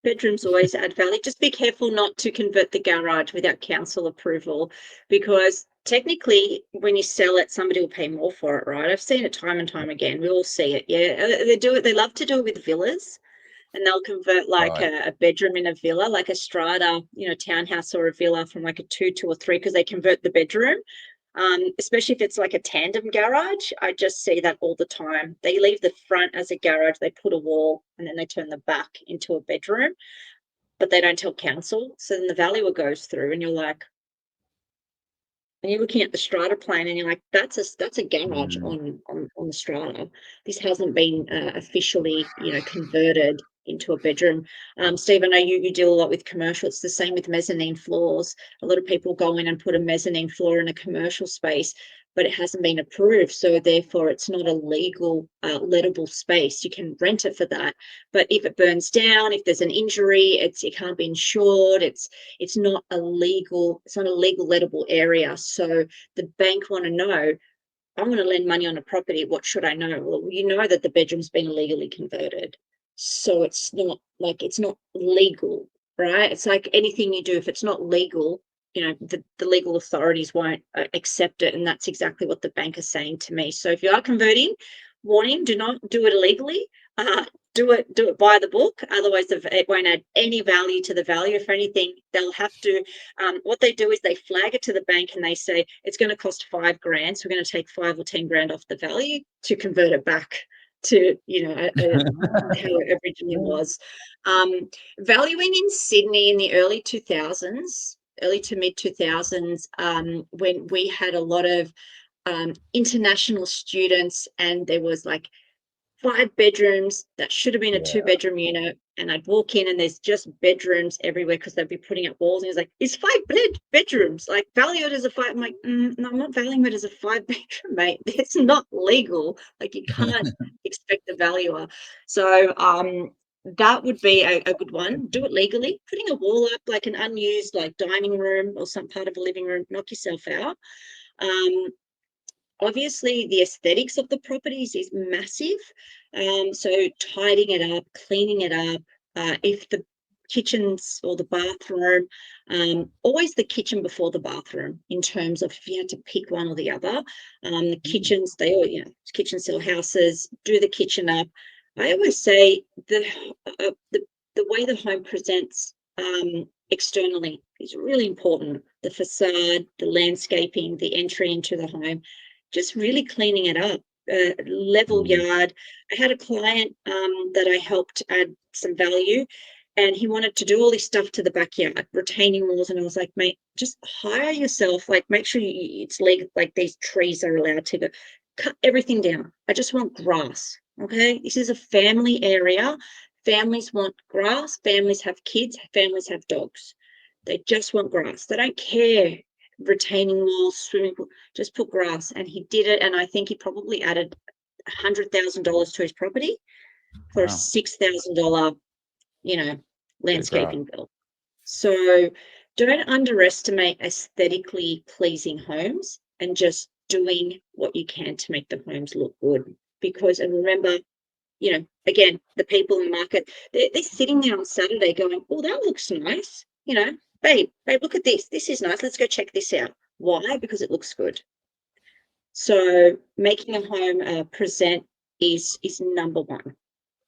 bedrooms always add value. Just be careful not to convert the garage without council approval, because technically when you sell it, somebody will pay more for it, right? I've seen it time and time again. We all see it. Yeah, they do it. They love to do it with villas, and they'll convert like a bedroom in a villa, like a strata, townhouse or a villa, from like a 2 to a 3, because they convert the bedroom. Especially if it's like a tandem garage. I just see that all the time. They leave the front as a garage, they put a wall, and then they turn the back into a bedroom, but they don't tell council. So then the valuer goes through and you're looking at the strata plan and you're like, that's a garage on the strata. This hasn't been officially, converted into a bedroom. Steve, I know you deal a lot with commercial. It's the same with mezzanine floors. A lot of people go in and put a mezzanine floor in a commercial space, but it hasn't been approved. So therefore it's not a legal lettable space. You can rent it for that. But if it burns down, if there's an injury, it can't be insured. It's not a legal lettable area. So the bank want to know, I want to lend money on a property. What should I know? Well, you know that the bedroom's been illegally converted. So it's not legal, right? It's like anything you do, if it's not legal, the legal authorities won't accept it. And that's exactly what the bank is saying to me. So if you are converting, warning, do not do it illegally. Do it by the book. Otherwise, it won't add any value to the value. If anything, they'll have to, what they do is they flag it to the bank and they say, it's going to cost $5,000. So we're going to take 5 or 10 grand off the value to convert it back to, how it originally was. Valuing in Sydney in the early to mid 2000s, when we had a lot of international students, and there was like 5 bedrooms that should have been a 2-bedroom unit, and I'd walk in and there's just bedrooms everywhere because they'd be putting up walls, and it's like, it's 5 bedrooms, like value it as a 5. I'm like, no, I'm not valuing it as a 5-bedroom, mate. It's not legal. Like, you can't expect the valuer. So that would be a good one. Do it legally. Putting a wall up, like an unused like dining room or some part of a living room, knock yourself out. Obviously, the aesthetics of the properties is massive. So tidying it up, cleaning it up. If the kitchens or the bathroom, always the kitchen before the bathroom, in terms of if you had to pick one or the other. The kitchens, kitchen sell houses, do the kitchen up. I always say the way the home presents externally is really important. The facade, the landscaping, the entry into the home, just really cleaning it up. Level yard. I had a client that I helped add some value, and he wanted to do all this stuff to the backyard, retaining walls, and I was like, mate, just hire yourself, like make sure it's legal, like these trees are allowed to go. Cut everything down. I just want grass. Okay, this is a family area. Families want grass. Families have kids. Families have dogs. They just want grass. They don't care retaining walls, swimming pool. Just put grass. And he did it. And I think he probably added $100,000 to his property for a $6,000, landscaping bill. So don't underestimate aesthetically pleasing homes, and just doing what you can to make the homes look good. Because, and remember, again, the people in the market, they're sitting there on Saturday going, oh, that looks nice. Babe, look at this. This is nice. Let's go check this out. Why? Because it looks good. So making a home present is number one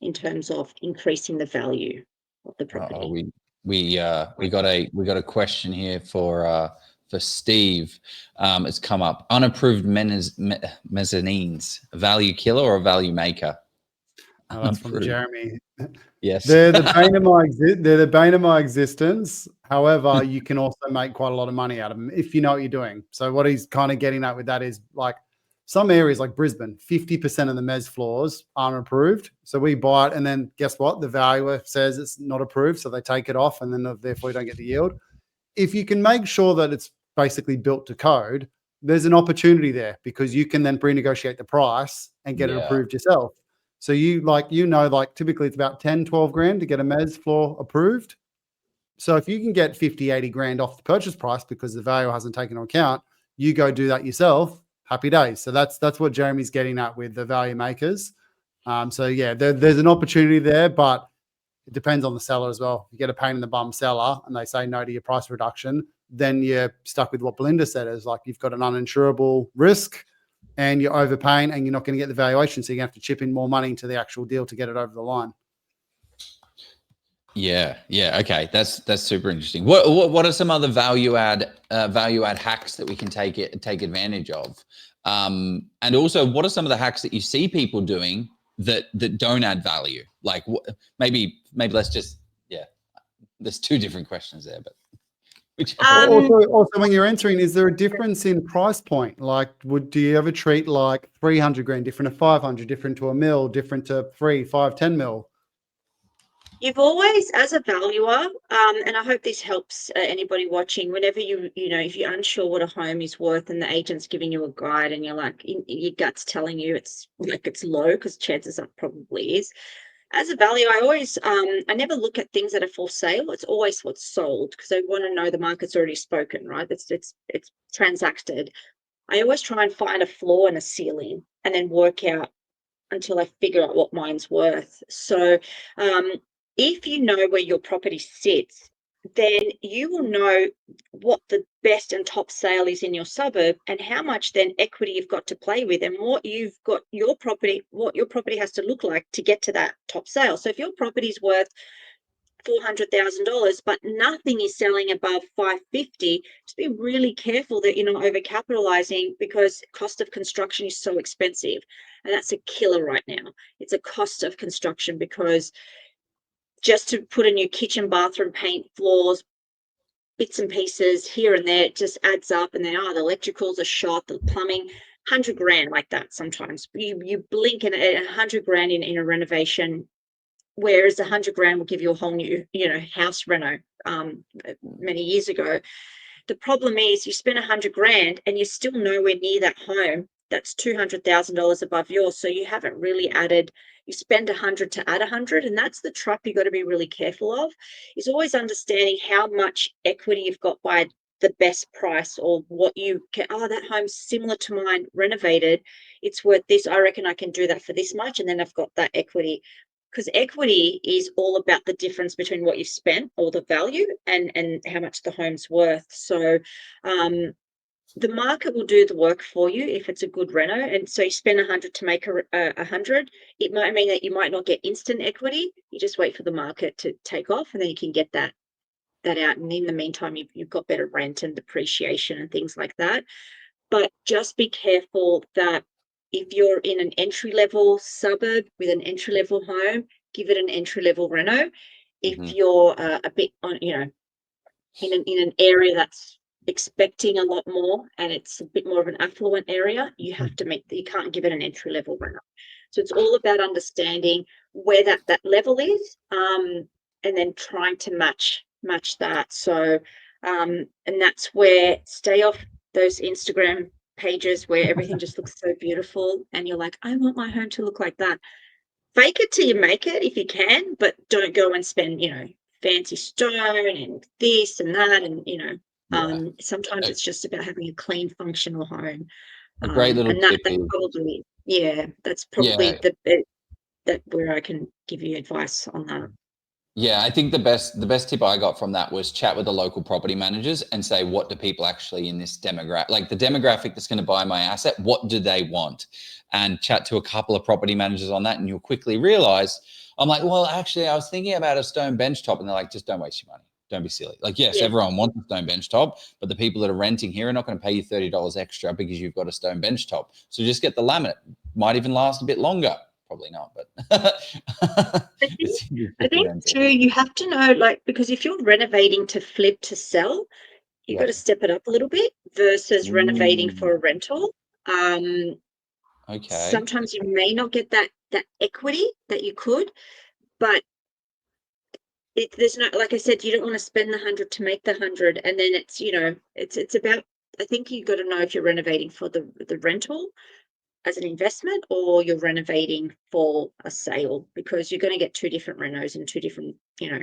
in terms of increasing the value of the property. We got a question here for for Steve. It's come up. Unapproved mezzanines, a value killer or a value maker? Oh, that's from Jeremy. Yes. They're the bane of my existence. However, you can also make quite a lot of money out of them if you know what you're doing. So what he's kind of getting at with that is like some areas like Brisbane, 50% of the mezz floors aren't approved. So we buy it, and then guess what? The valuer says it's not approved, so they take it off, and then therefore you don't get the yield. If you can make sure that it's basically built to code, there's an opportunity there because you can then pre-negotiate the price and get it approved yourself. So typically it's about 10, 12 grand to get a mezz floor approved. So if you can get 50, 80 grand off the purchase price because the value hasn't taken into account, you go do that yourself. Happy days. So that's what Jeremy's getting at with the value makers. There's an opportunity there, but it depends on the seller as well. If you get a pain in the bum seller and they say no to your price reduction, then you're stuck with what Belinda said is like you've got an uninsurable risk and you're overpaying and you're not going to get the valuation. So you're going to have to chip in more money into the actual deal to get it over the line. Yeah. Okay, that's super interesting. What are some other value add hacks that we can take advantage of? And also, what are some of the hacks that you see people doing that don't add value? Like maybe let's just there's two different questions there, but also when you're entering, is there a difference in price point? Like, do you ever treat like 300 grand different to 500, different to $1 million, different to 3, 5, 10 mil? You've always, as a valuer, and I hope this helps anybody watching, whenever if you're unsure what a home is worth and the agent's giving you a guide and you're like, your gut's telling you it's low, because chances are it probably is. As a valuer, I never look at things that are for sale. It's always what's sold, because I want to know the market's already spoken, right? It's transacted. I always try and find a floor and a ceiling and then work out until I figure out what mine's worth. So, if you know where your property sits, then you will know what the best and top sale is in your suburb and how much then equity you've got to play with and what your property has to look like to get to that top sale. So if your property's worth $400,000, but nothing is selling above $550, just be really careful that you're not overcapitalizing, because cost of construction is so expensive. And that's a killer right now. It's a cost of construction, because just to put a new kitchen, bathroom, paint, floors, bits and pieces here and there, it just adds up. And then, the electricals are shot, the plumbing, 100 grand like that. Sometimes you blink and 100 grand in a renovation, whereas 100 grand will give you a whole new, house reno many years ago. The problem is you spend 100 grand and you're still nowhere near that home that's $200,000 above yours. So you haven't really added. You spend 100 to add 100, and that's the trap you got to be really careful of. Is always understanding how much equity you've got by the best price, or what you can. That home's similar to mine, renovated. It's worth this. I reckon I can do that for this much, and then I've got that equity. Because equity is all about the difference between what you've spent, or the value, and how much the home's worth. So the market will do the work for you if it's a good reno. And so you spend 100 to make 100. It might mean that you might not get instant equity. You just wait for the market to take off, and then you can get that out. And in the meantime, you've got better rent and depreciation and things like that. But just be careful that if you're in an entry-level suburb with an entry-level home, give it an entry-level reno. If you're a bit on, in an area that's expecting a lot more and it's a bit more of an affluent area, you can't give it an entry-level reno. So it's all about understanding where that level is, and then trying to match that. So and that's where, stay off those Instagram pages where everything just looks so beautiful and you're like, I want my home to look like that. Fake it till you make it if you can, but don't go and spend fancy stone and this and that, and sometimes it's just about having a clean, functional home. A great little tip that's probably that where I can give you advice on that. Yeah, I think the best tip I got from that was chat with the local property managers and say, what do people actually in this demographic, like the demographic that's going to buy my asset, what do they want? And chat to a couple of property managers on that, and you'll quickly realize, I'm like, well, actually, I was thinking about a stone bench top, and they're like, just don't waste your money. Don't be silly. Like, yes, Yeah. everyone wants a stone bench top, but the people that are renting here are not going to pay you $30 extra because you've got a stone bench top. So just get the laminate. Might even last a bit longer. Probably not, but I think too, you have to know, like, because if you're renovating to flip to sell, you've got to step it up a little bit versus renovating for a rental. Okay. Sometimes you may not get that equity that you could, but there's no, like I said, you don't want to spend the 100 to make the 100, and then it's, you know, it's about, I think you got to know if you're renovating for the rental as an investment or you're renovating for a sale, because you're going to get two different renos and two different, you know,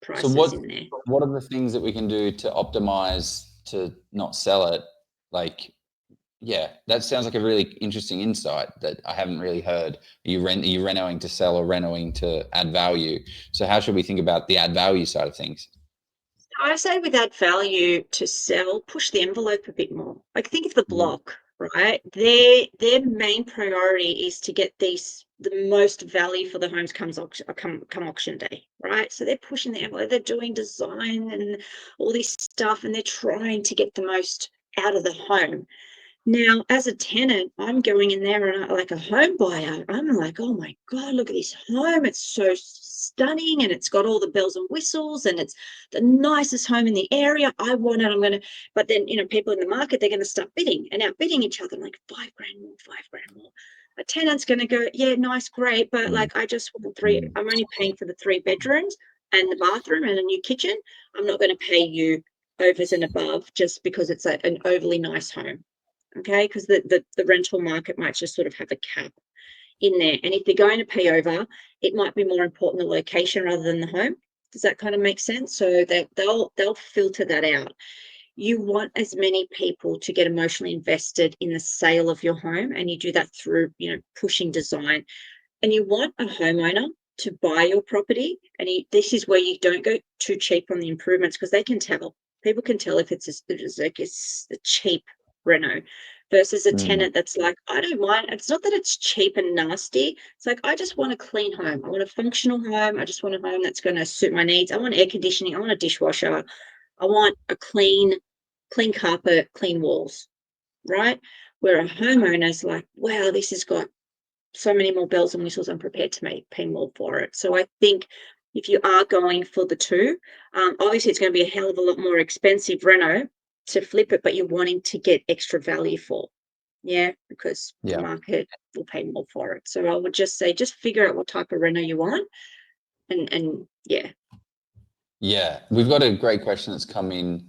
prices in there. What are the things that we can do to optimize to not sell it? Like, yeah, that sounds like a really interesting insight that I haven't really heard. Are you renoing to sell or renoing to add value? So how should we think about the add value side of things? I say with add value to sell, push the envelope a bit more. Like, think of the block, right? Their main priority is to get the most value for the homes come auction day, right? So they're pushing the envelope, they're doing design and all this stuff, and they're trying to get the most out of the home. Now, as a tenant, I'm going in there and like a home buyer, I'm like, oh my God, look at this home. It's so stunning and it's got all the bells and whistles and it's the nicest home in the area. I want it. I'm going to, but then, you know, people in the market, they're going to start bidding and outbidding each other, like $5,000 more, $5,000 more. A tenant's going to go, yeah, nice, great. But like, I just want I'm only paying for the 3 bedrooms and the bathroom and a new kitchen. I'm not going to pay you overs and above just because it's an overly nice home. Okay, because the rental market might just sort of have a cap in there, and if they're going to pay over, it might be more important the location rather than the home. Does that kind of make sense? So they'll filter that out. You want as many people to get emotionally invested in the sale of your home, and you do that through, you know, pushing design. And you want a homeowner to buy your property, and this is where you don't go too cheap on the improvements, because they can tell. People can tell if it's a cheap reno versus a tenant that's like, I don't mind. It's not that it's cheap and nasty. It's like, I just want a clean home. I want a functional home. I just want a home that's going to suit my needs. I want air conditioning. I want a dishwasher. I want a clean carpet, clean walls, right? Where a homeowner's like, wow, this has got so many more bells and whistles. I'm prepared to pay more for it. So I think if you are going for the two, obviously it's going to be a hell of a lot more expensive reno to flip it, but you're wanting to get extra value for, because the market will pay more for it. So I would just say, just figure out what type of reno you want, and we've got a great question that's come in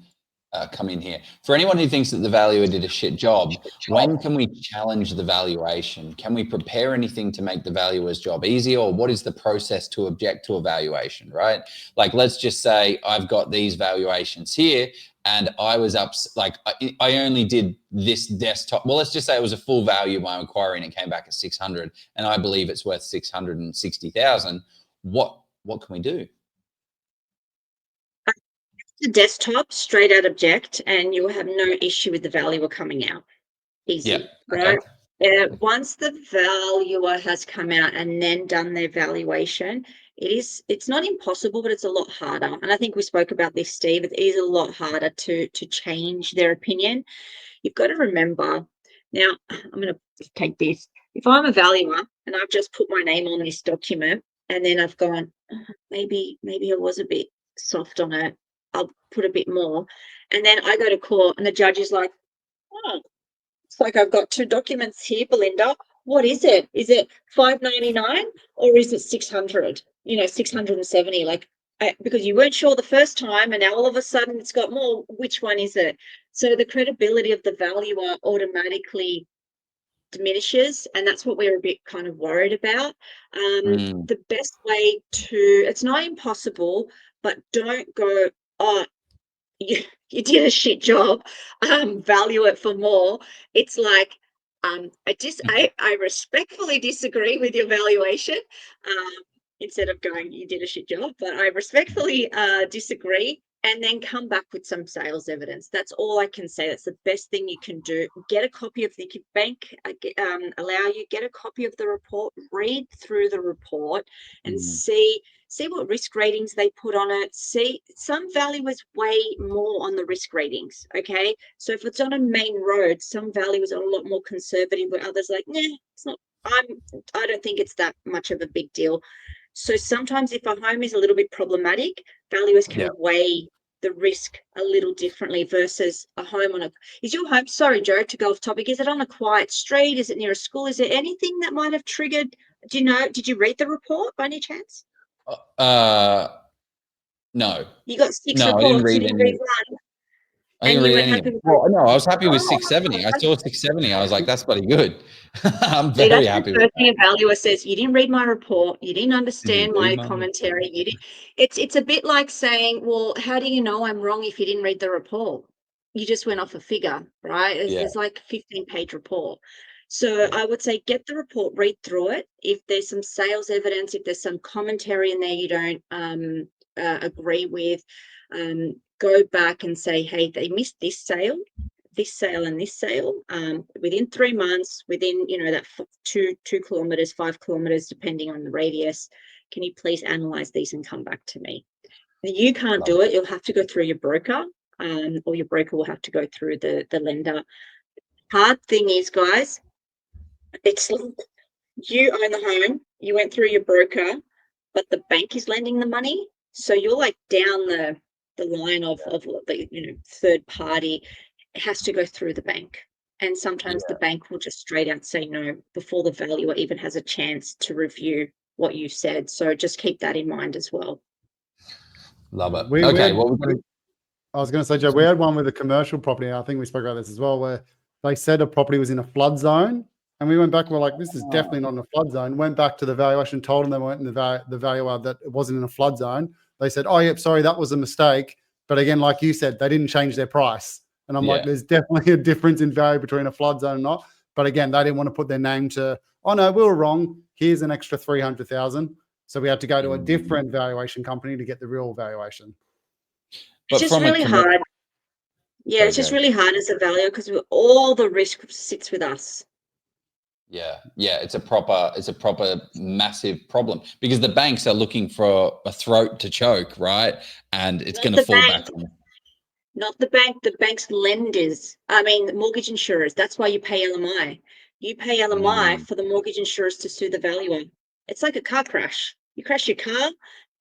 here. For anyone who thinks that the valuer did a shit job, when can we challenge the valuation? Can we prepare anything to make the valuer's job easier, or what is the process to object to a valuation, right? Like, let's just say I've got these valuations here and I was I only did this desktop. Well, let's just say it was a full value of my inquiry and it came back at 600 and I believe it's worth 660,000. What can we do? the desktop, straight out object, and you will have no issue with the valuer coming out. Easy, right? Once the valuer has come out and then done their valuation, it's not impossible, but it's a lot harder. And I think we spoke about this, Steve. It is a lot harder to change their opinion. You've got to remember. Now, I'm going to take this. If I'm a valuer and I've just put my name on this document, and then I've gone, maybe I was a bit soft on it, I'll put a bit more, and then I go to court and the judge is like, oh, it's like I've got 2 documents here, Belinda. What is it? Is it $599 or is it 600? 670. Like, because you weren't sure the first time, and now all of a sudden it's got more. Which one is it? So the credibility of the valuer automatically diminishes, and that's what we're a bit kind of worried about. The best way it's not impossible, but don't go, oh, you did a shit job, value it for more. It's like, I respectfully disagree with your valuation, instead of going, you did a shit job, but I respectfully disagree. and then come back with some sales evidence. That's all I can say. That's the best thing you can do. Get a copy of the bank, allow you, get a copy of the report, read through the report and see what risk ratings they put on it. See, some valuers weigh more on the risk ratings. Okay. So if it's on a main road, some valuers are a lot more conservative, where others are like, nah, it's not, I don't think it's that much of a big deal. So sometimes if a home is a little bit problematic, valuers can weigh the risk a little differently versus a home on a, is your home, sorry, Joe, to go off topic, is it on a quiet street? Is it near a school? Is there anything that might have triggered, do you know, did you read the report by any chance? No. You got 6 No, I didn't reports, you read didn't any. read one. I didn't And you read were any. happy with Well, no, I was happy with Oh, 670. I saw 670. I was like, that's bloody good. I'm See, very that's happy the with first thing a valuer says. You didn't read my report. You didn't that. Did you understand read my my commentary. report? You didn't. It's a bit like saying, well, how do you know I'm wrong if you didn't read the report? You just went off a figure, right? There's like a 15-page report. So I would say get the report, read through it. If there's some sales evidence, if there's some commentary in there you don't agree with, go back and say, hey, they missed this sale and this sale within 3 months, within, you know, that 2 kilometers, 5 kilometers, depending on the radius. Can you please analyze these and come back to me? You can't do it. You'll have to go through your broker, or your broker will have to go through the lender. Hard thing is, guys, it's like you own the home, you went through your broker, but the bank is lending the money. So you're like down the line of the, you know, third party. It has to go through the bank. And sometimes the bank will just straight out say no before the valuer even has a chance to review what you said. So just keep that in mind as well. Love it. We Okay. had, I was going to say, Joe, we had one with a commercial property. I think we spoke about this as well, where they said a property was in a flood zone. And we went back, we're like, this is definitely not in a flood zone. Went back to the valuation, told them they weren't in the valuer that it wasn't in a flood zone. They said, oh, yep, sorry, that was a mistake. But again, like you said, they didn't change their price. And I'm like, there's definitely a difference in value between a flood zone and not. But again, they didn't want to put their name to, oh, no, we were wrong. Here's an extra 300,000. So we had to go to a different valuation company to get the real valuation. It's just really hard. Yeah, it's just really hard as a valuer because all the risk sits with us. Yeah, it's a proper massive problem because the banks are looking for a throat to choke, right? And it's going to fall back on them. Not the bank, the bank's lenders. I mean, mortgage insurers. That's why you pay LMI. You pay LMI for the mortgage insurers to sue the valuer. It's like a car crash. You crash your car,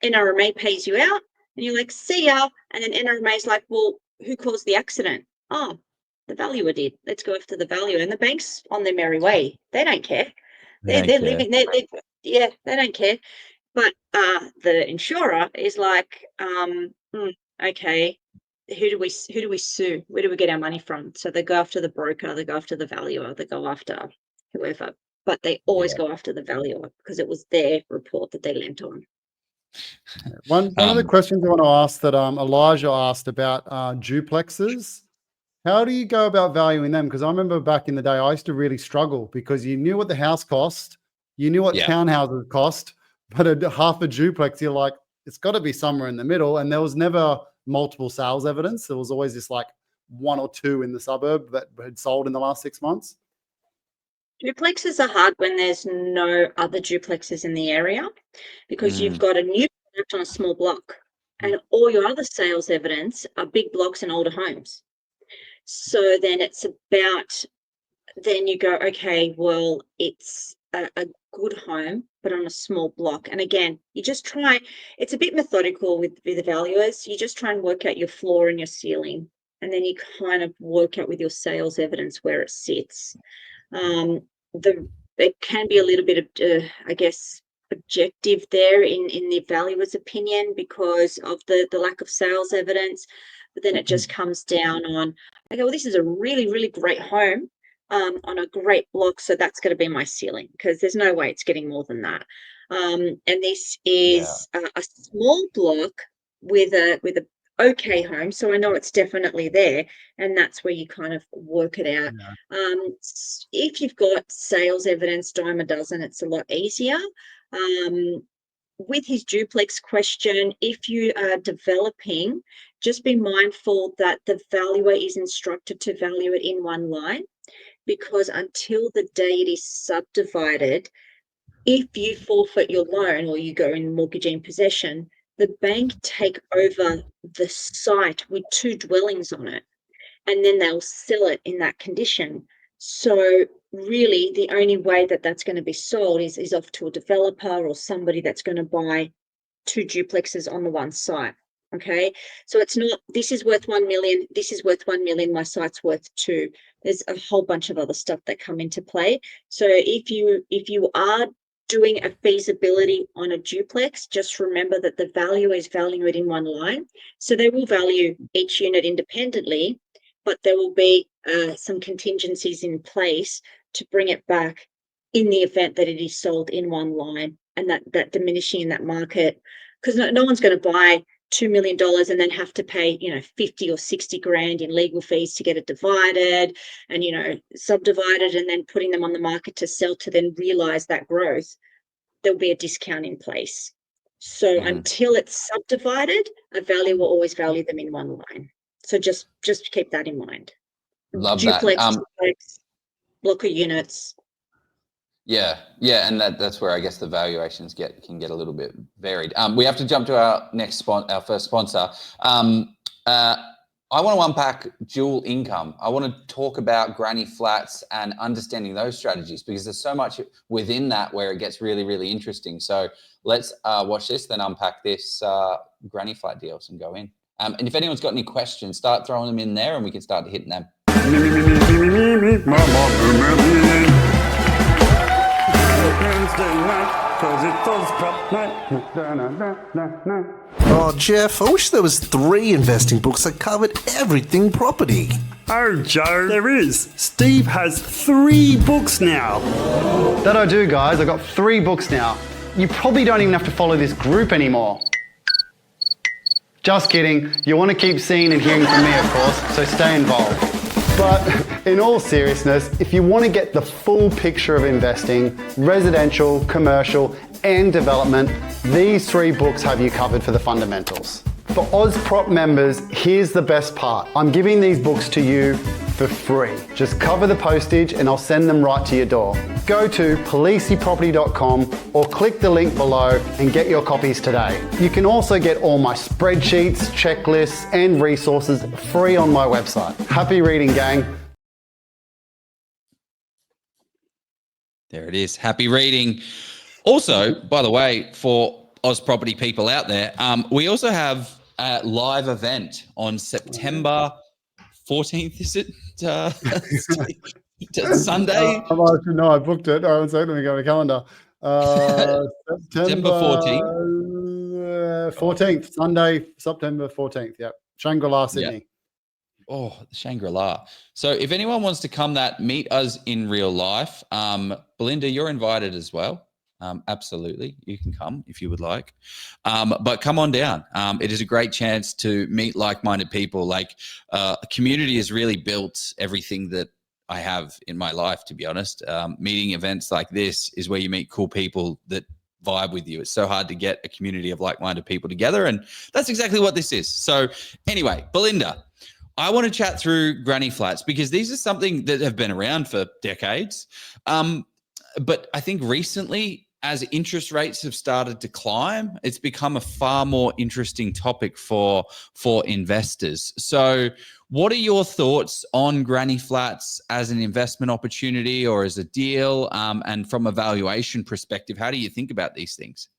NRMA pays you out, and you're like, see ya. And then NRMA's like, well, who caused the accident? Oh, the valuer did. Let's go after the valuer. And the bank's on their merry way. They don't care. They're living. They don't care. But the insurer is like, okay, who do we sue? Where do we get our money from? So they go after the broker, they go after the valuer, they go after whoever. But they always go after the valuer because it was their report that they lent on. One of the questions I want to ask that Elijah asked about duplexes. How do you go about valuing them? Because I remember back in the day, I used to really struggle because you knew what the house cost, you knew what townhouses cost, but half a duplex, you're like, it's got to be somewhere in the middle. And there was never multiple sales evidence. There was always just like 1 or 2 in the suburb that had sold in the last 6 months. Duplexes are hard when there's no other duplexes in the area because you've got a new product on a small block and all your other sales evidence are big blocks and older homes. So then it's about, then you go, okay, well, it's a good home, but on a small block. And again, you just try, it's a bit methodical with the valuers. You just try and work out your floor and your ceiling. And then you kind of work out with your sales evidence where it sits. It can be a little bit of, I guess, objective there in the valuer's opinion because of the lack of sales evidence. But then it just comes down on, okay, well, this is a really, really great home on a great block, so that's going to be my ceiling because there's no way it's getting more than that. And this is a small block with a okay home, so I know it's definitely there, and that's where you kind of work it out. If you've got sales evidence, dime a dozen, it's a lot easier. With his duplex question, if you are developing just be mindful that the valuer is instructed to value it in one line, because until the day it is subdivided, if you forfeit your loan or you go in mortgagee possession, the bank take over the site with 2 dwellings on it, and then they'll sell it in that condition. So really the only way that that's going to be sold is off to a developer or somebody that's going to buy 2 duplexes on the one site. Okay, so it's not, this is worth 1 million, this is worth 1 million, my site's worth 2. There's a whole bunch of other stuff that come into play. So if you are doing a feasibility on a duplex, just remember that the value is valued in one line. So they will value each unit independently, but there will be some contingencies in place to bring it back in the event that it is sold in one line, and that diminishing in that market, because no one's going to buy $2 million and then have to pay 50 or 60 grand in legal fees to get it divided and subdivided, and then putting them on the market to sell to then realize that growth. There'll be a discount in place. So until it's subdivided, a valuer will always value them in one line. So just keep that in mind. Love Duplex, that. duplex, block of units. Yeah, and that's where I guess the valuations can get a little bit varied. We have to jump to our first sponsor. I want to unpack dual income. I want to talk about granny flats and understanding those strategies, because there's so much within that where it gets really, really interesting. So let's watch this, then unpack this granny flat deals and go in. And if anyone's got any questions, start throwing them in there and we can start hitting them. Oh, Jeff, I wish there was 3 investing books that covered everything property. Oh, Joe, there is. Steve has 3 books now. That I do, guys. I've got 3 books now. You probably don't even have to follow this group anymore. Just kidding. You want to keep seeing and hearing from me, of course, so stay involved. But in all seriousness, if you want to get the full picture of investing, residential, commercial, and development, these 3 books have you covered for the fundamentals. For OzProp members, here's the best part. I'm giving these books to you for free. Just cover the postage and I'll send them right to your door. Go to policeproperty.com or click the link below and get your copies today. You can also get all my spreadsheets, checklists, and resources free on my website. Happy reading, gang. There it is. Happy reading. Also, by the way, for Oz Property people out there, we also have a live event on September 14th, is it? Sunday? No, I booked it. All right, so let me go to the calendar. September 14th. 14th, Sunday, September 14th. Yep. Shangri-La, Sydney. Yep. Oh, Shangri-La. So if anyone wants to come meet us in real life, Belinda, you're invited as well. Absolutely. You can come if you would like. But come on down. It is a great chance to meet like-minded people. Like a community has really built everything that I have in my life, to be honest. Meeting events like this is where you meet cool people that vibe with you. It's so hard to get a community of like-minded people together, and that's exactly what this is. So anyway, Belinda, I want to chat through granny flats because these are something that have been around for decades. But I think recently, as interest rates have started to climb, it's become a far more interesting topic for investors. So what are your thoughts on granny flats as an investment opportunity or as a deal? And from a valuation perspective, how do you think about these things?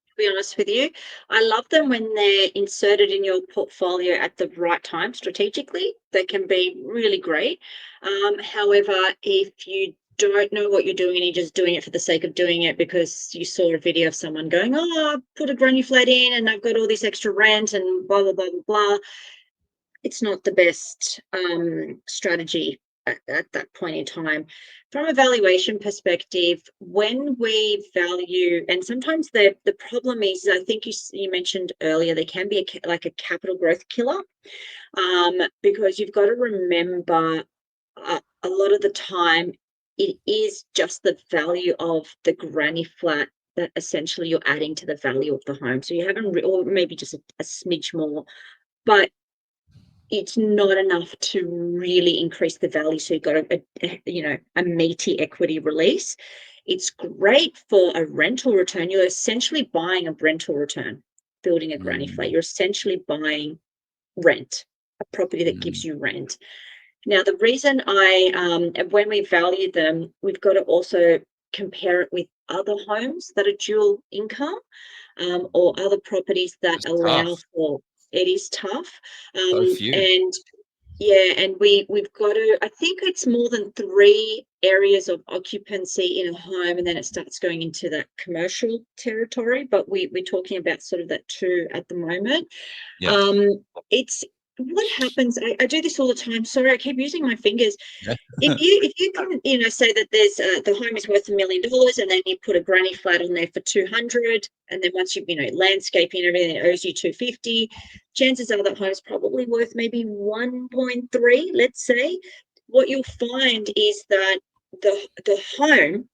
To be honest with you, I love them when they're inserted in your portfolio at the right time strategically. They can be really great. However, if you don't know what you're doing and you're just doing it for the sake of doing it because you saw a video of someone going, oh, I put a granny flat in and I've got all this extra rent and blah, blah, blah, blah, blah. It's not the best strategy at that point in time. From a valuation perspective, when we value, and sometimes the problem is, I think you mentioned earlier, they can be like a capital growth killer, because you've got to remember a lot of the time it is just the value of the granny flat that essentially you're adding to the value of the home. So you haven't, or maybe just a smidge more, but it's not enough to really increase the value. So you've got a meaty equity release. It's great for a rental return. You're essentially buying a rental return, building a granny flat. You're essentially buying rent, a property that gives you rent. Now, the reason when we value them, we've got to also compare it with other homes that are dual income, or other properties that allow tough. for. It is tough, So few. and yeah, and we've got to. I think it's more than 3 areas of occupancy in a home, and then it starts going into that commercial territory. But we're talking about sort of that 2 at the moment. Yeah. It's what happens. I do this all the time. Sorry, I keep using my fingers. Yeah. If you can say that there's the home is worth $1 million, and then you put a granny flat on there for 200, and then once you landscaping and everything, it owes you 250. Chances are that home's probably worth maybe 1.3. Let's say. What you'll find is that the home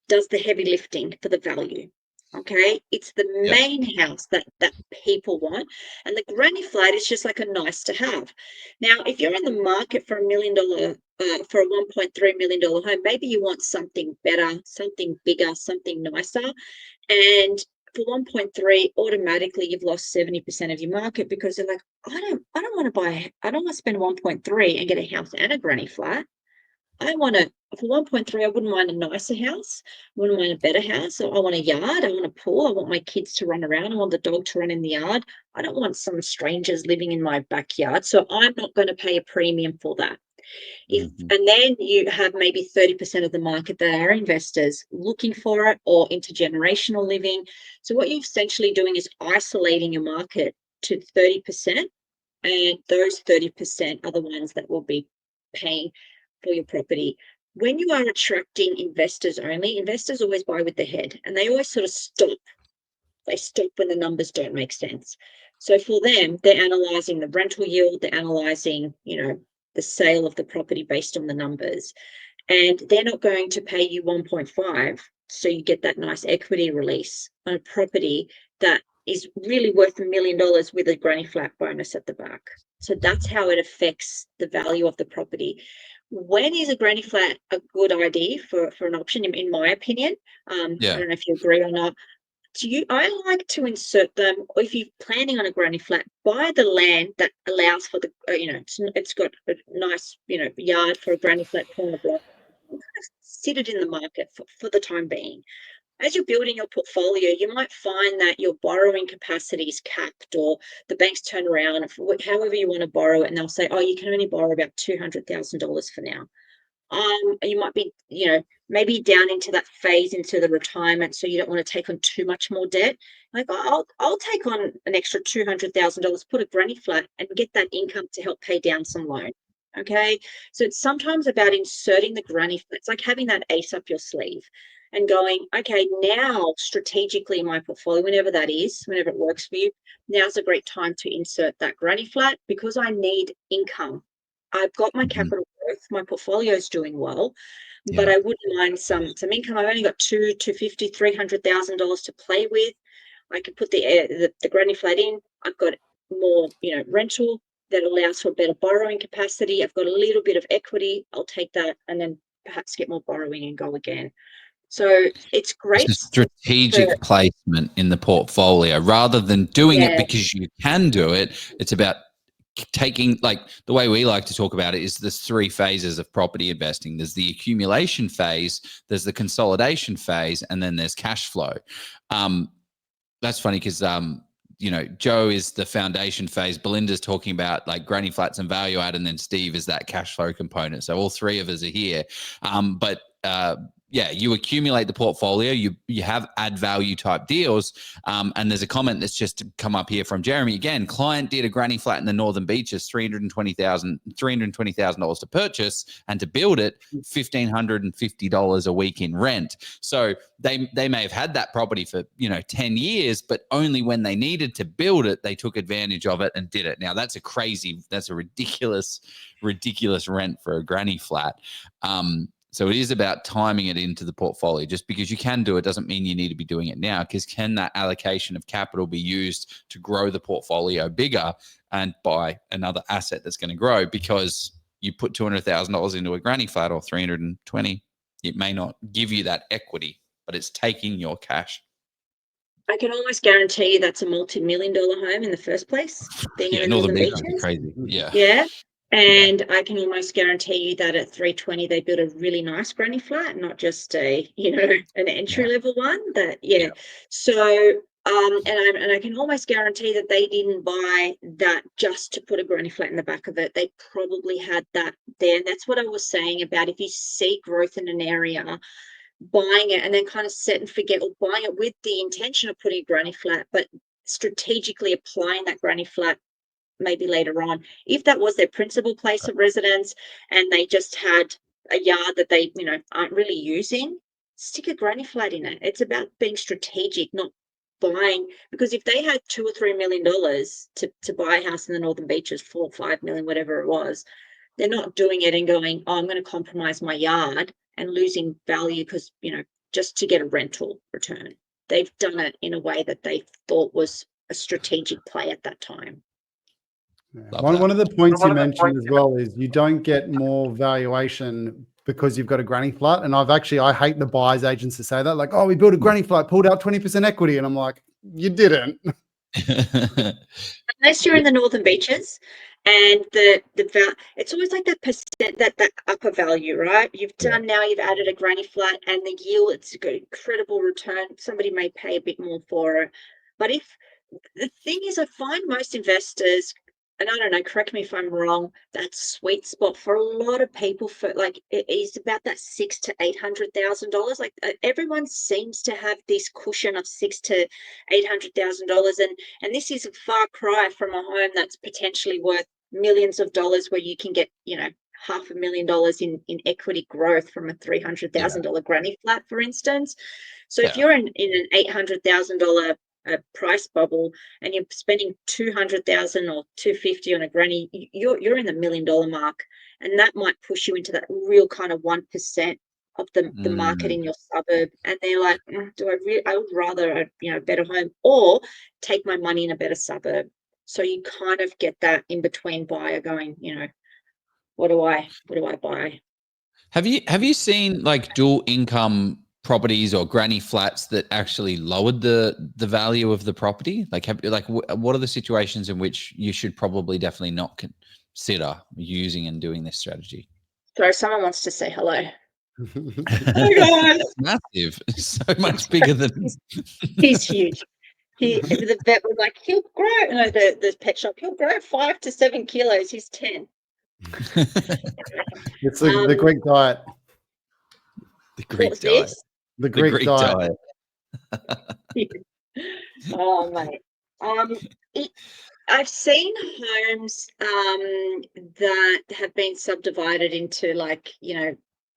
does the heavy lifting for the value. Okay, it's the main house that people want, and the granny flat is just like a nice to have. Now, if you're in the market for $1 million, for a $1.3 million home, maybe you want something better, something bigger, something nicer, and for 1.3, automatically you've lost 70% of your market, because they're like, I don't want to spend 1.3 and get a house and a granny flat. I want to, for 1.3, I wouldn't mind a nicer house. I wouldn't mind a better house. I want a yard. I want a pool. I want my kids to run around. I want the dog to run in the yard. I don't want some strangers living in my backyard. So I'm not going to pay a premium for that. And then you have maybe 30% of the market that are investors looking for it, or intergenerational living. So what you're essentially doing is isolating your market to 30%, and those 30% are the ones that will be paying for your property. When you are attracting investors only, investors always buy with the head, and they always sort of stop. They stop when the numbers don't make sense. So for them, they're analyzing the rental yield, they're analyzing, the sale of the property based on the numbers, and they're not going to pay you 1.5 so you get that nice equity release on a property that is really worth $1 million with a granny flat bonus at the back. So that's how it affects the value of the property. When is a granny flat a good idea for an option, in my opinion? I don't know if you agree or not. I like to insert them, or if you're planning on a granny flat, buy the land that allows for the, it's got a nice, yard for a granny flat corner block. Sit it in the market for the time being. As you're building your portfolio, you might find that your borrowing capacity is capped, or the banks turn around, however you want to borrow it, and they'll say, oh, you can only borrow about $200,000 for now. You might be, maybe down into that phase into the retirement, so you don't want to take on too much more debt. Like, I'll take on an extra $200,000, put a granny flat, and get that income to help pay down some loan. Okay, so it's sometimes about inserting the granny flat. It's like having that ace up your sleeve and going, okay, now strategically in my portfolio, whenever that is, whenever it works for you, now's a great time to insert that granny flat, because I need income. I've got my capital growth, my portfolio is doing well, but I wouldn't mind some income. I've only got $250,000, $300,000 to play with. I could put the granny flat in. I've got more, rental that allows for better borrowing capacity. I've got a little bit of equity. I'll take that, and then perhaps get more borrowing and go again. So it's great. It's a strategic placement in the portfolio rather than doing it because you can do it. It's about taking, like, the way we like to talk about it is there's 3 phases of property investing. There's the accumulation phase, there's the consolidation phase, and then there's cash flow. That's funny because Joe is the foundation phase, Belinda's talking about like granny flats and value add, and then Steve is that cash flow component. So all 3 of us are here. You accumulate the portfolio, you have add value type deals. And there's a comment that's just come up here from Jeremy again. Client did a granny flat in the Northern Beaches, $320,000 to purchase, and to build it, $1,550 a week in rent. So they may have had that property for 10 years, but only when they needed to build it, they took advantage of it and did it. Now that's a ridiculous rent for a granny flat. So it is about timing it into the portfolio. Just because you can do it doesn't mean you need to be doing it now, because can that allocation of capital be used to grow the portfolio bigger and buy another asset that's going to grow? Because you put $200,000 into a granny flat or 320, it may not give you that equity, but it's taking your cash. I can almost guarantee you that's a multi-million-dollar home in the first place, being in the Northern Beaches Beaches. are crazy. Yeah. Yeah. And I can almost guarantee you that at 320 they built a really nice granny flat, not just an entry level one. So and I can almost guarantee that they didn't buy that just to put a granny flat in the back of it. They probably had that there. And that's what I was saying about if you see growth in an area, buying it and then kind of set and forget, or buying it with the intention of putting a granny flat, but strategically applying that granny flat maybe later on, if that was their principal place of residence and they just had a yard that they aren't really using, stick a granny flat in it. It's about being strategic, not buying, because if they had $2 or $3 million to buy a house in the Northern Beaches, 4 or 5 million, whatever it was, they're not doing it and going, oh, I'm going to compromise my yard and losing value because just to get a rental return. They've done it in a way that they thought was a strategic play at that time. Yeah. One of the points you mentioned as well is you don't get more valuation because you've got a granny flat. And I hate the buyer's agents to say that, like, oh, we built a granny flat, pulled out 20% equity. And I'm like, you didn't. Unless you're in the Northern Beaches and it's always like that percent, that upper value, right? You've added a granny flat and the yield, it's got incredible return. Somebody may pay a bit more for it. But if the thing is, I find most investors, and I don't know, correct me if I'm wrong, that sweet spot for a lot of people for like it is about that $600,000 to $800,000. Like everyone seems to have this cushion of $600,000 to $800,000, and this is a far cry from a home that's potentially worth millions of dollars, where you can get $500,000 in equity growth from a $300,000 granny flat, for instance. So if you're in an $800,000 price bubble and you're spending $200,000 or $250,000 on a granny, you're in the $1 million mark, and that might push you into that real kind of 1% of the market in your suburb. And they're like, I would rather a better home or take my money in a better suburb. So you kind of get that in between buyer going, what do I buy? Have you seen like dual income properties or granny flats that actually lowered the value of the property? What are the situations in which you should probably definitely not consider using and doing this strategy? So someone wants to say hello. Oh God, it's massive. It's so much bigger than he's huge. The vet was like, he'll grow. No, the pet shop, he'll grow 5 to 7 kilos. He's 10. It's the Greek diet. The Greek diet. The Greek diet. Oh mate. I've seen homes that have been subdivided into like,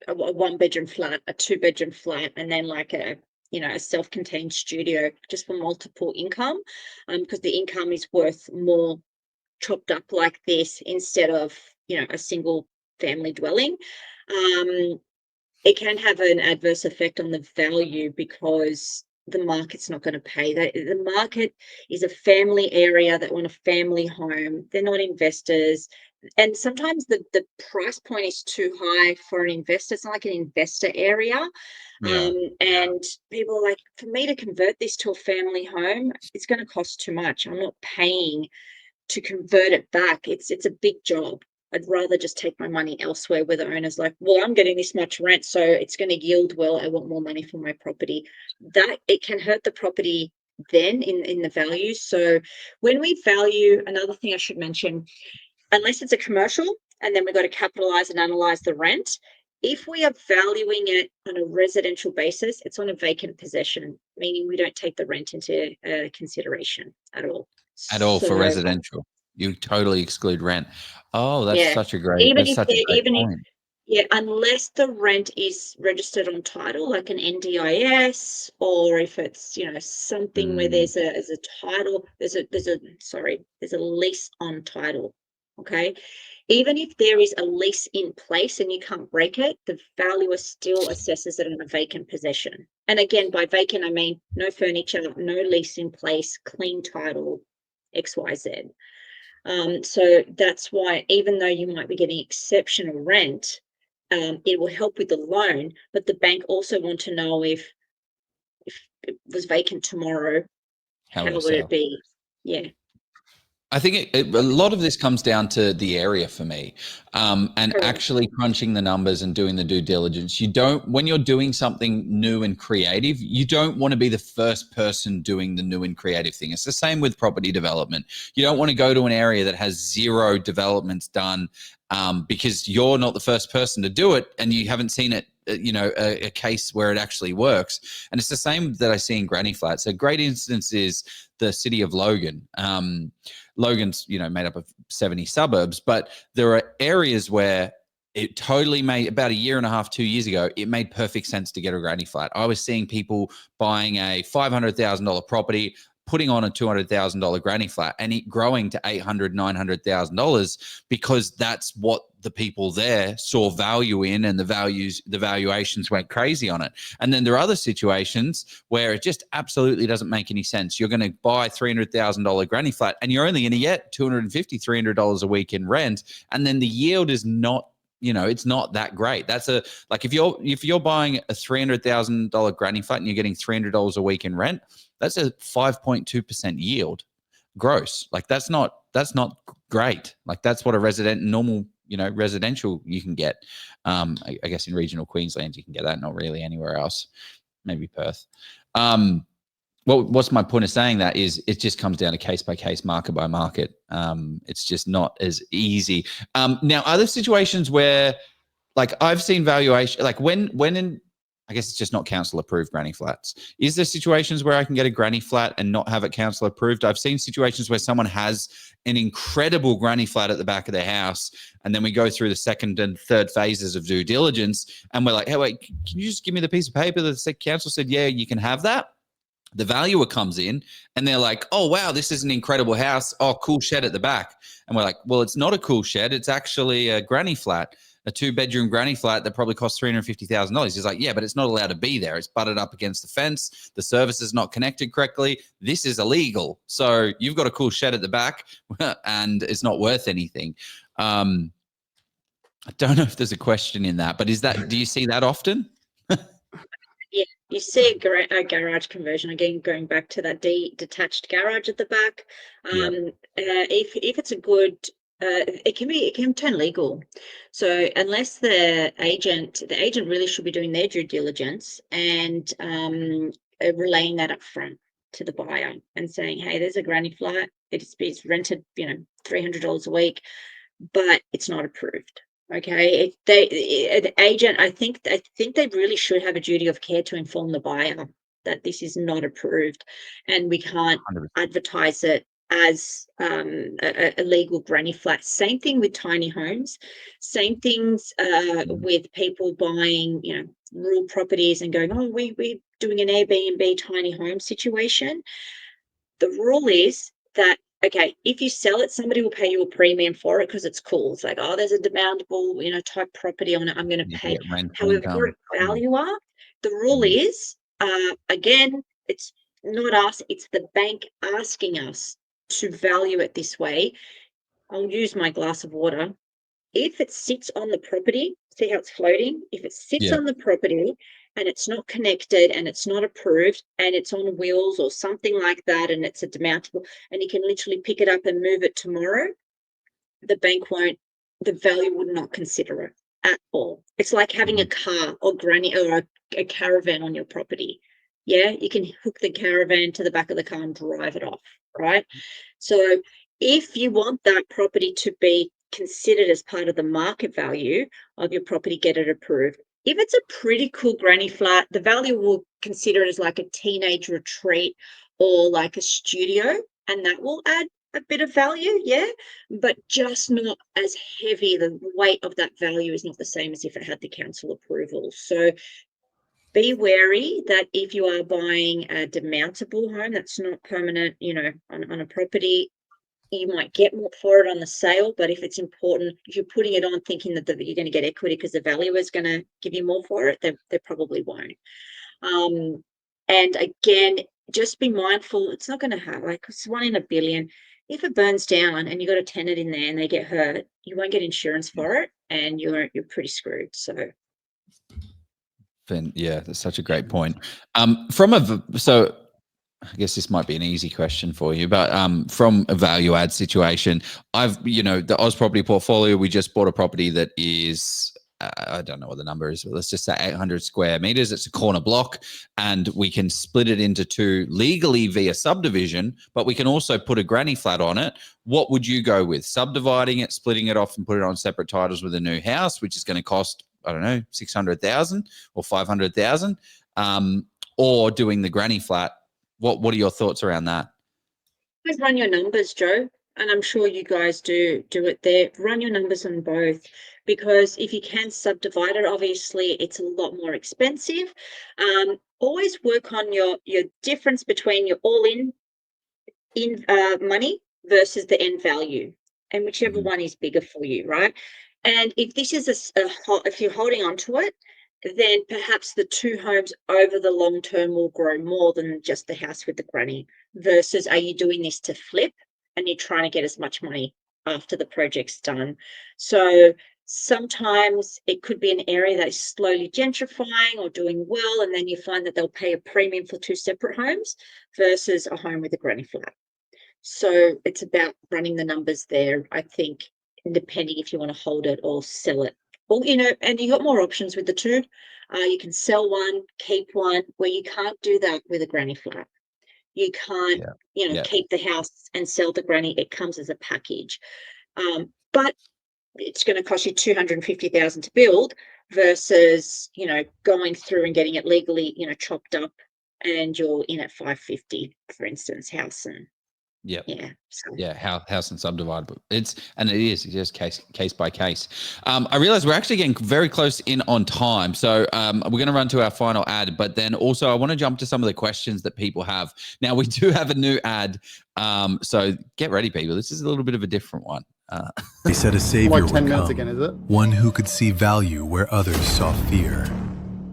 a 1-bedroom flat, a 2-bedroom flat, and then like a self-contained studio, just for multiple income, because the income is worth more chopped up like this instead of a single family dwelling. It can have an adverse effect on the value because the market's not going to pay that. The market is a family area that want a family home. They're not investors. And sometimes the price point is too high for an investor. It's not like an investor area. And people are like, for me to convert this to a family home, it's going to cost too much. I'm not paying to convert it back. It's a big job. I'd rather just take my money elsewhere, where the owner's like, well, I'm getting this much rent, so it's going to yield well. I want more money for my property. That it can hurt the property then in the value. So when we value, another thing I should mention, unless it's a commercial, and then we've got to capitalize and analyze the rent. If we are valuing it on a residential basis, it's on a vacant possession, meaning we don't take the rent into consideration at all. For residential. You totally exclude rent. Oh, that's such a great point. Unless the rent is registered on title, like an NDIS, or if it's something where there's a title, there's a lease on title Okay. Even if there is a lease in place and you can't break it, the valuer still assesses it on a vacant possession. And again, by vacant, I mean no furniture, no lease in place, clean title, XYZ. So that's why, even though you might be getting exceptional rent, it will help with the loan, but the bank also want to know if it was vacant tomorrow, How how will it would it sell? be? Yeah. I think a lot of this comes down to the area for me, and Correct. actually crunching the numbers and doing the due diligence. You don't, when you're doing something new and creative, you don't want to be the first person doing the new and creative thing. It's the same with property development. You don't want to go to an area that has zero developments done, because you're not the first person to do it and you haven't seen it, a case where it actually works. And it's the same that I see in granny flats. A great instance is the city of Logan. Logan's, made up of 70 suburbs, but there are areas where it totally made, about a year and a half, 2 years ago, it made perfect sense to get a granny flat. I was seeing people buying a $500,000 property, putting on a $200,000 granny flat, and it growing to $800,000, $900,000, because that's what the people there saw value in, and the valuations went crazy on it. And then there are other situations where it just absolutely doesn't make any sense. You're going to buy $300,000 granny flat and you're only going to get $250, $300 a week in rent, and then the yield is not, it's not that great. That's like if you're buying a $300,000 granny flat and you're getting $300 a week in rent, that's a 5.2% yield gross. Like that's not great. Like that's what a normal residential you can get. I guess in regional Queensland you can get that, not really anywhere else, maybe Perth. What's my point of saying that is it just comes down to case by case, market by market. It's just not as easy. Now, other situations where, like, I've seen valuation, like when in, I guess it's just not council approved granny flats. Is there situations where I can get a granny flat and not have it council approved? I've seen situations where someone has an incredible granny flat at the back of their house, and then we go through the second and third phases of due diligence, and we're like, hey, wait, can you just give me the piece of paper that the council said, yeah, you can have that? The valuer comes in and they're like, oh, wow, this is an incredible house. Oh, cool shed at the back. And we're like, well, it's not a cool shed. It's actually a granny flat, a 2-bedroom granny flat that probably costs $350,000. He's like, yeah, but it's not allowed to be there. It's butted up against the fence. The service is not connected correctly. This is illegal. So you've got a cool shed at the back and it's not worth anything. I don't know if there's a question in that, but do you see that often? Yeah, you see a garage conversion, again, going back to that detached garage at the back. If it's a good, it can turn legal. So unless the agent really should be doing their due diligence and relaying that up front to the buyer and saying, hey, there's a granny flat. It's rented, $300 a week, but it's not approved. Okay, the agent, I think they really should have a duty of care to inform the buyer that this is not approved, and we can't 100%. advertise it as a legal granny flat. Same thing with tiny homes. Same things with people buying, rural properties and going, oh, we're doing an Airbnb tiny home situation. The rule is that, okay, if you sell it, somebody will pay you a premium for it because it's cool. It's like, oh, there's a demandable, type property on it. I'm going to pay. However, for a valuer, the rule is, again, it's not us, it's the bank asking us to value it this way. I'll use my glass of water. If it sits on the property, see how it's floating? If it sits on the property and it's not connected and it's not approved and it's on wheels or something like that and it's a demountable and you can literally pick it up and move it tomorrow, the value would not consider it at all. It's like having a car or a caravan on your property. Yeah, you can hook the caravan to the back of the car and drive it off, right? So if you want that property to be considered as part of the market value of your property, get it approved. If it's a pretty cool granny flat, the value will consider it as like a teenage retreat or like a studio, and that will add a bit of value, but just not as heavy. The weight of that value is not the same as if it had the council approval. So be wary that if you are buying a demountable home that's not permanent, on a property, you might get more for it on the sale, but if it's important, if you're putting it on thinking that you're going to get equity because the valuer is going to give you more for it, they probably won't. And again, just be mindful. It's not going to hurt. Like, it's 1 in a billion. If it burns down and you got a tenant in there and they get hurt, you won't get insurance for it, and you're pretty screwed. So. Yeah, that's such a great point. So I guess this might be an easy question for you, but from a value add situation, the Oz property portfolio, we just bought a property that is, I don't know what the number is, but let's just say 800 square meters. It's a corner block, and we can split it into 2 legally via subdivision, but we can also put a granny flat on it. What would you go with? Subdividing it, splitting it off and put it on separate titles with a new house, which is going to cost, I don't know, 600,000 or 500,000, or doing the granny flat. What are your thoughts around that? Always run your numbers, Joe, and I'm sure you guys do it there. Run your numbers on both, because if you can subdivide it, obviously it's a lot more expensive. Always work on your difference between your all-in money versus the end value, and whichever one is bigger for you, right? And if this is if you're holding on to it, then perhaps the 2 homes over the long term will grow more than just the house with the granny, versus are you doing this to flip and you're trying to get as much money after the project's done. So sometimes it could be an area that is slowly gentrifying or doing well, and then you find that they'll pay a premium for 2 separate homes versus a home with a granny flat. So it's about running the numbers there, I think, depending if you want to hold it or sell it. Well, and you got more options with the 2. You can sell one, keep one, where you can't do that with a granny flat. You can't, keep the house and sell the granny. It comes as a package. But it's going to cost you $250,000 to build versus, going through and getting it legally, chopped up, and you're in at 550, for instance, house and house and subdivided, but it's just case by case. I realize we're actually getting very close in on time, so we're going to run to our final ad, but then also I want to jump to some of the questions that people have. Now, we do have a new ad, so get ready, people. This is a little bit of a different one. They said a savior like 10 would minutes come, again, is it? one who could see value where others saw fear,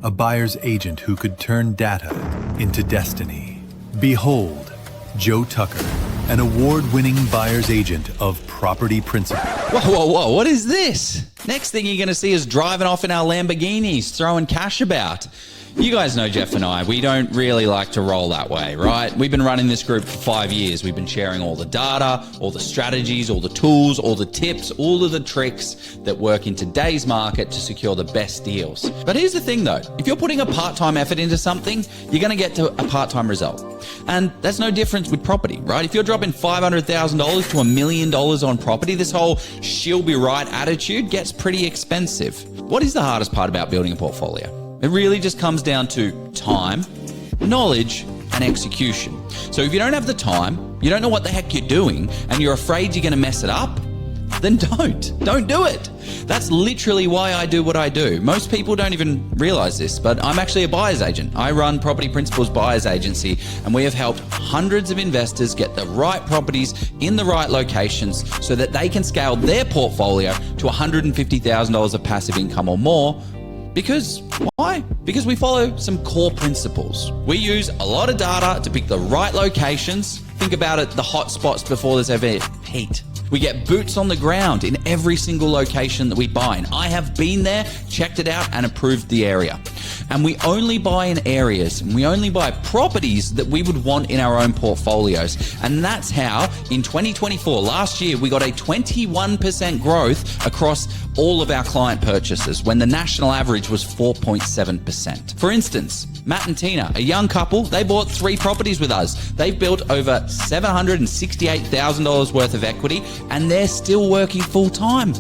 a buyer's agent who could turn data into destiny. Behold, Joe Tucker, an award-winning buyer's agent of Property Principal. Whoa, what is this? Next thing you're going to see is driving off in our Lamborghinis, throwing cash about. You guys know Jeff and I, we don't really like to roll that way, right? We've been running this group for 5 years. We've been sharing all the data, all the strategies, all the tools, all the tips, all of the tricks that work in today's market to secure the best deals. But here's the thing though, if you're putting a part-time effort into something, you're going to get to a part-time result. And that's no difference with property, right? If you're dropping $500,000 to $1 million on property, this whole she'll be right attitude gets pretty expensive. What is the hardest part about building a portfolio? It really just comes down to time, knowledge, and execution. So if you don't have the time, you don't know what the heck you're doing, and you're afraid you're going to mess it up, then don't do it. That's literally why I do what I do. Most people don't even realize this, but I'm actually a buyer's agent. I run Property Principal's buyer's agency, and we have helped hundreds of investors get the right properties in the right locations so that they can scale their portfolio to $150,000 of passive income or more. Because why? Because we follow some core principles. We use a lot of data to pick the right locations. Think about it, the hot spots before there's ever heat. We get boots on the ground in every single location that we buy. And I have been there, checked it out, and approved the area. And we only buy in areas, and we only buy properties that we would want in our own portfolios. And that's how, in 2024, last year, we got a 21% growth across all of our client purchases, when the national average was 4.7%. For instance, Matt and Tina, a young couple, they bought 3 properties with us. They've built over $768,000 worth of equity, and they're still working full time.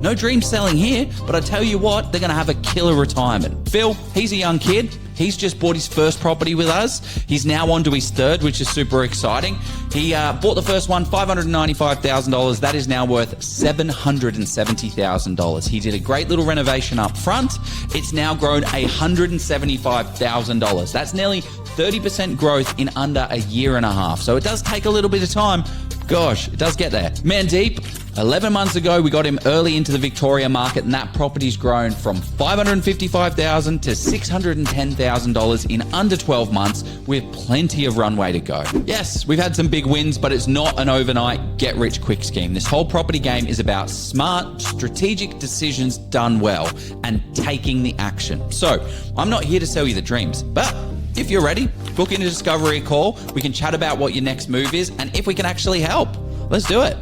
No dream selling here, but I tell you what, they're going to have a killer retirement. Phil, he's a young kid. He's just bought his first property with us. He's now on to his third, which is super exciting. He bought the first one, $595,000. That is now worth $770,000. He did a great little renovation up front. It's now grown $175,000. That's nearly 30% growth in under a year and a half. So it does take a little bit of time, Gosh, it does get there. Mandeep, 11 months ago, we got him early into the Victoria market, and that property's grown from $555,000 to $610,000 in under 12 months with plenty of runway to go. Yes, we've had some big wins, but it's not an overnight get-rich-quick scheme. This whole property game is about smart, strategic decisions done well and taking the action. So, I'm not here to sell you the dreams, but if you're ready, book in a discovery call. We can chat about what your next move is and if we can actually help. Let's do it.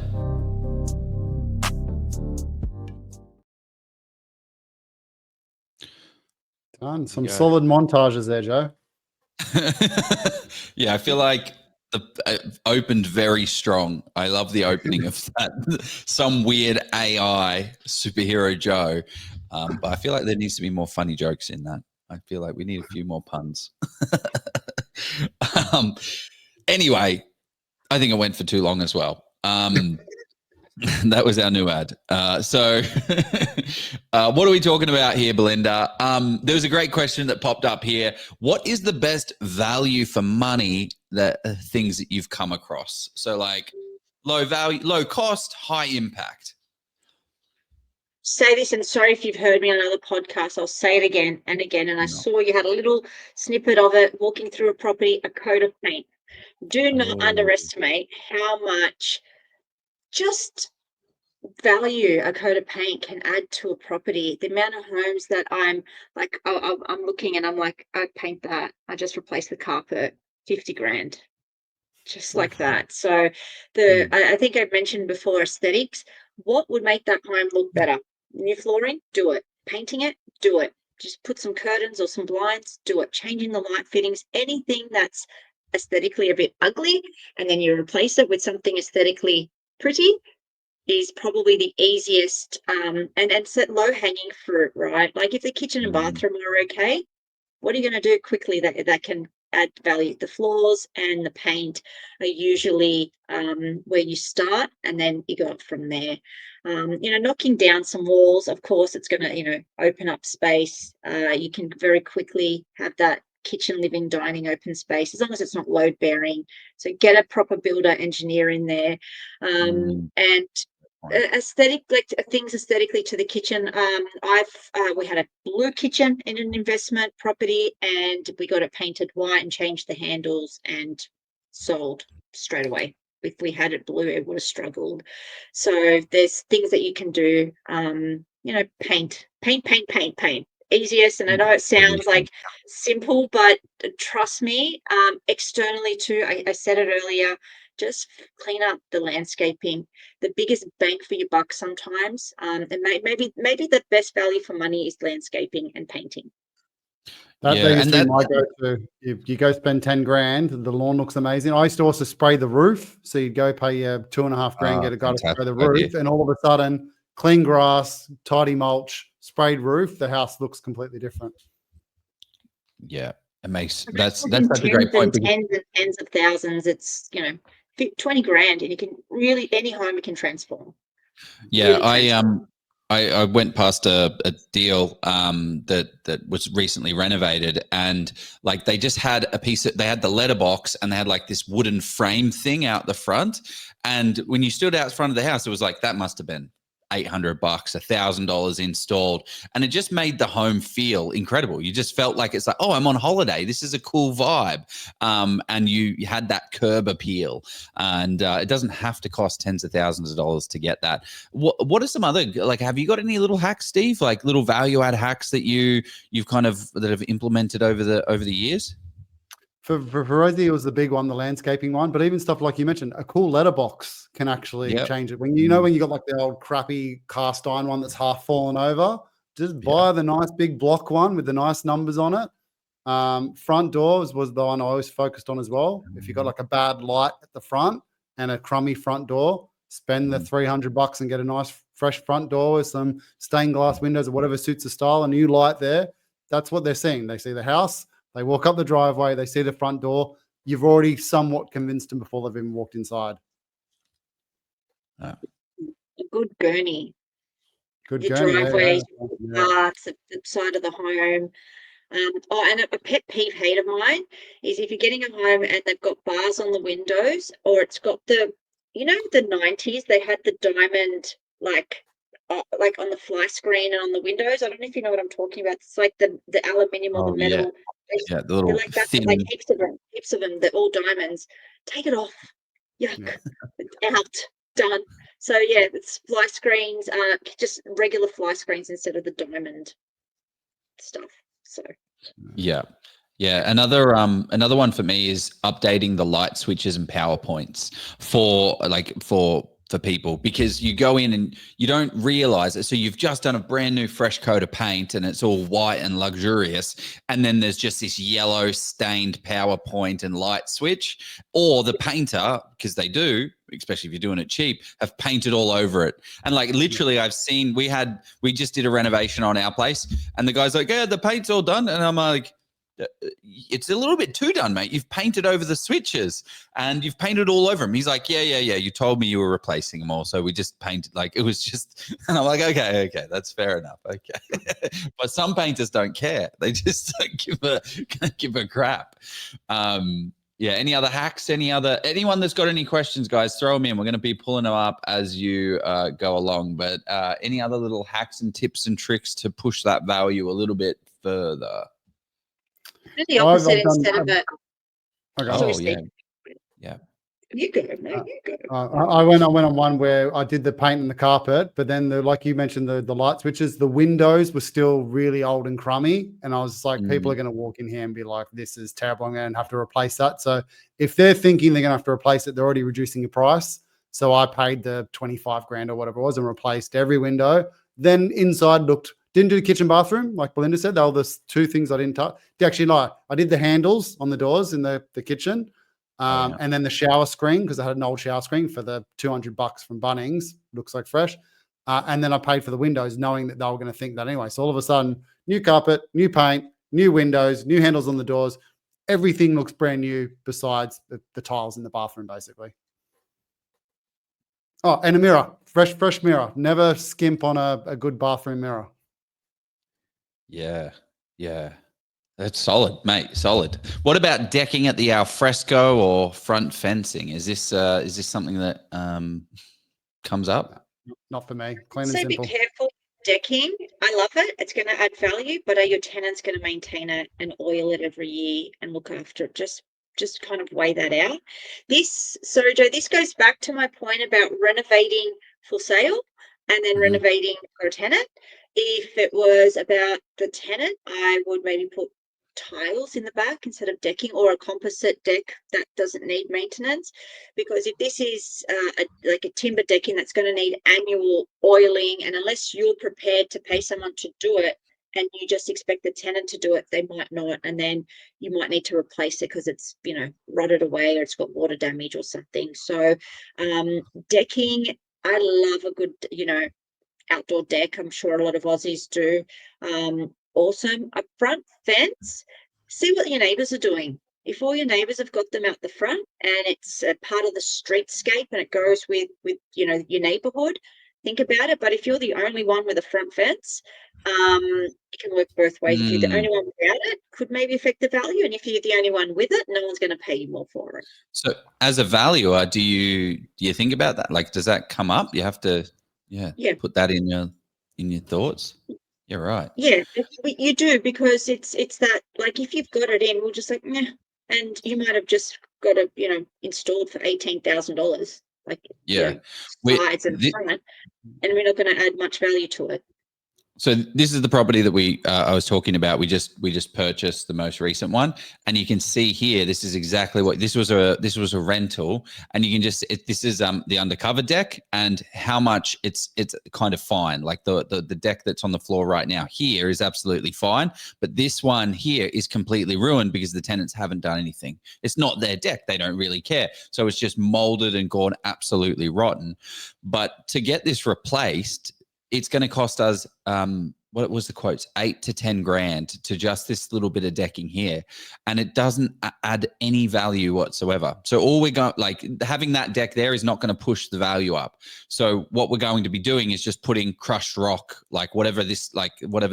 Done. Some solid montages there, Joe. Yeah, I feel like the opened very strong. I love the opening of that. Some weird AI superhero Joe. But I feel like there needs to be more funny jokes in that. I feel like we need a few more puns. Anyway, I think it went for too long as well. That was our new ad. So what are we talking about here, Belinda? There was a great question that popped up here. What is the best value for money things that you've come across? So like low value, low cost, high impact. Say this, and sorry if you've heard me on other podcasts, I'll say it again and again. And I saw you had a little snippet of it walking through a property, a coat of paint. Do not underestimate how much just value a coat of paint can add to a property. The amount of homes that I'm like, I'm looking and I'm like, I paint that. I just replace the carpet, 50 grand, just like that. So I think I've mentioned before aesthetics. What would make that home look better? New flooring, do it. Painting it, do it. Just put some curtains or some blinds, do it. Changing the light fittings, anything that's aesthetically a bit ugly, and then you replace it with something aesthetically pretty is probably the easiest and low hanging fruit, right? Like if the kitchen and bathroom are okay, what are you going to do quickly that can add value? The floors and the paint are usually where you start, and then you go up from there. Knocking down some walls, of course, it's going to, open up space. You can very quickly have that kitchen, living, dining, open space, as long as it's not load bearing. So get a proper builder engineer in there. And aesthetic, like things aesthetically to the kitchen. We had a blue kitchen in an investment property, and we got it painted white and changed the handles and sold straight away. If we had it blue, it would have struggled. So there's things that you can do. Paint. Easiest, and I know it sounds like simple, but trust me, externally too, I said it earlier, just clean up the landscaping. The biggest bang for your buck sometimes, and maybe the best value for money is landscaping and painting. That used to be my go-to. You go spend 10 grand, the lawn looks amazing. I used to also spray the roof. So you'd go pay $2.5 grand, get a guy to spray the roof, and all of a sudden, clean grass, tidy mulch, sprayed roof, the house looks completely different. Yeah, it makes that's such a great point. Tens and tens of thousands. It's 20 grand, and you can really any home you can transform. Yeah, really I went past a deal that was recently renovated, and like they just had they had the letterbox, and they had like this wooden frame thing out the front, and when you stood out front of the house, it was like that must have been $800, $1,000 installed, and it just made the home feel incredible. You just felt like it's like, oh, I'm on holiday. This is a cool vibe, and you had that curb appeal, and it doesn't have to cost tens of thousands of dollars to get that. What are some other, like, have you got any little hacks, Steve? Like little value add hacks that you've kind of that have implemented over the years? For Rosie, it was the big one, the landscaping one. But even stuff like you mentioned, a cool letterbox can actually change it. When you got like the old crappy cast iron one that's half fallen over, just buy the nice big block one with the nice numbers on it. Front doors was the one I always focused on as well. If you got like a bad light at the front and a crummy front door, spend the $300 and get a nice fresh front door with some stained glass windows or whatever suits the style, a new light there. That's what they're seeing. They see the house. They walk up the driveway, they see the front door. You've already somewhat convinced them before they've even walked inside. A good gurney. Good your gurney. Driveways, parts, the side of the home. And a pet peeve hate of mine is if you're getting a home and they've got bars on the windows, or it's got the you know, the 90s, they had the diamond, like on the fly screen and on the windows. I don't know if you know what I'm talking about. It's like the aluminium or Oh the yeah, metal. yeah. The They're little like that, thin. like heaps of them. They're all diamonds. Take it off. Yuck. Out. Done. So yeah, it's fly screens, just regular fly screens instead of the diamond stuff. So Yeah. Yeah, another one for me is updating the light switches and power points for people, because you go in and you don't realize it. So you've just done a brand new fresh coat of paint and it's all white and luxurious, and then there's just this yellow stained power point and light switch, or the painter, because they do, especially if you're doing it cheap, have painted all over it. And like literally we just did a renovation on our place and the guy's like, yeah, the paint's all done, and I'm like, it's a little bit too done, mate. You've painted over the switches and you've painted all over them. He's like, yeah. You told me you were replacing them all. So we just painted, like, it was just, and I'm like, okay, that's fair enough. Okay. But some painters don't care. They just don't give a crap. Yeah. Any other hacks? Anyone that's got any questions, guys, throw them in. We're going to be pulling them up as you go along. But any other little hacks and tips and tricks to push that value a little bit further? do the opposite instead of it. Okay. Yeah. You go, mate. You go. I went on one where I did the paint and the carpet, but then like you mentioned, the light switches, the windows were still really old and crummy, and I was just like, people are going to walk in here and be like, "This is terrible. I'm going to have to replace that." So if they're thinking they're going to have to replace it, they're already reducing your price. So I paid the 25 grand or whatever it was and replaced every window. Then inside didn't do the kitchen bathroom, like Belinda said. They were the two things I didn't touch. Actually, no, I did the handles on the doors in the kitchen. And then the shower screen, because I had an old shower screen for the $200 from Bunnings, looks like fresh. And then I paid for the windows, knowing that they were going to think that anyway. So all of a sudden, new carpet, new paint, new windows, new handles on the doors. Everything looks brand new besides the tiles in the bathroom, basically. Oh, and a mirror, fresh mirror. Never skimp on a good bathroom mirror. Yeah. That's solid, mate. Solid. What about decking at the alfresco or front fencing? Is this something that comes up? Not for me. Clean and So simple. be careful decking. I love it. It's going to add value, but are your tenants going to maintain it and oil it every year and look after it? Just kind of weigh that out. Joe, this goes back to my point about renovating for sale and then renovating for a tenant. If it was about the tenant, I would maybe put tiles in the back instead of decking, or a composite deck that doesn't need maintenance. Because if this is like a timber decking that's going to need annual oiling, and unless you're prepared to pay someone to do it and you just expect the tenant to do it, they might not, and then you might need to replace it because it's rotted away or it's got water damage or something. So decking, I love a good outdoor deck. I'm sure a lot of Aussies do. Awesome. A front fence, see what your neighbours are doing. If all your neighbours have got them out the front and it's a part of the streetscape and it goes with your neighbourhood, think about it. But if you're the only one with a front fence, it can work both ways. If you're the only one without it, could maybe affect the value. And if you're the only one with it, no one's going to pay you more for it. So as a valuer, do you think about that? Like, does that come up? You have to put that in your thoughts. You're right. Yeah, you do, because it's that, like, if you've got it in, we'll just like, meh, and you might have just got it, installed for $18,000, like sides and front, and we're not going to add much value to it. So this is the property that I was talking about. We just purchased the most recent one, and you can see here, this is exactly what this was a rental, and you can just this is the undercover deck and how much it's kind of fine. Like the deck that's on the floor right now here is absolutely fine, but this one here is completely ruined because the tenants haven't done anything. It's not their deck; they don't really care. So it's just molded and gone absolutely rotten. But to get this replaced, it's going to cost us, what was the quotes, 8 to 10 grand to just this little bit of decking here. And it doesn't add any value whatsoever. So all we're going, like, having that deck there is not going to push the value up. So what we're going to be doing is just putting crushed rock, like whatever this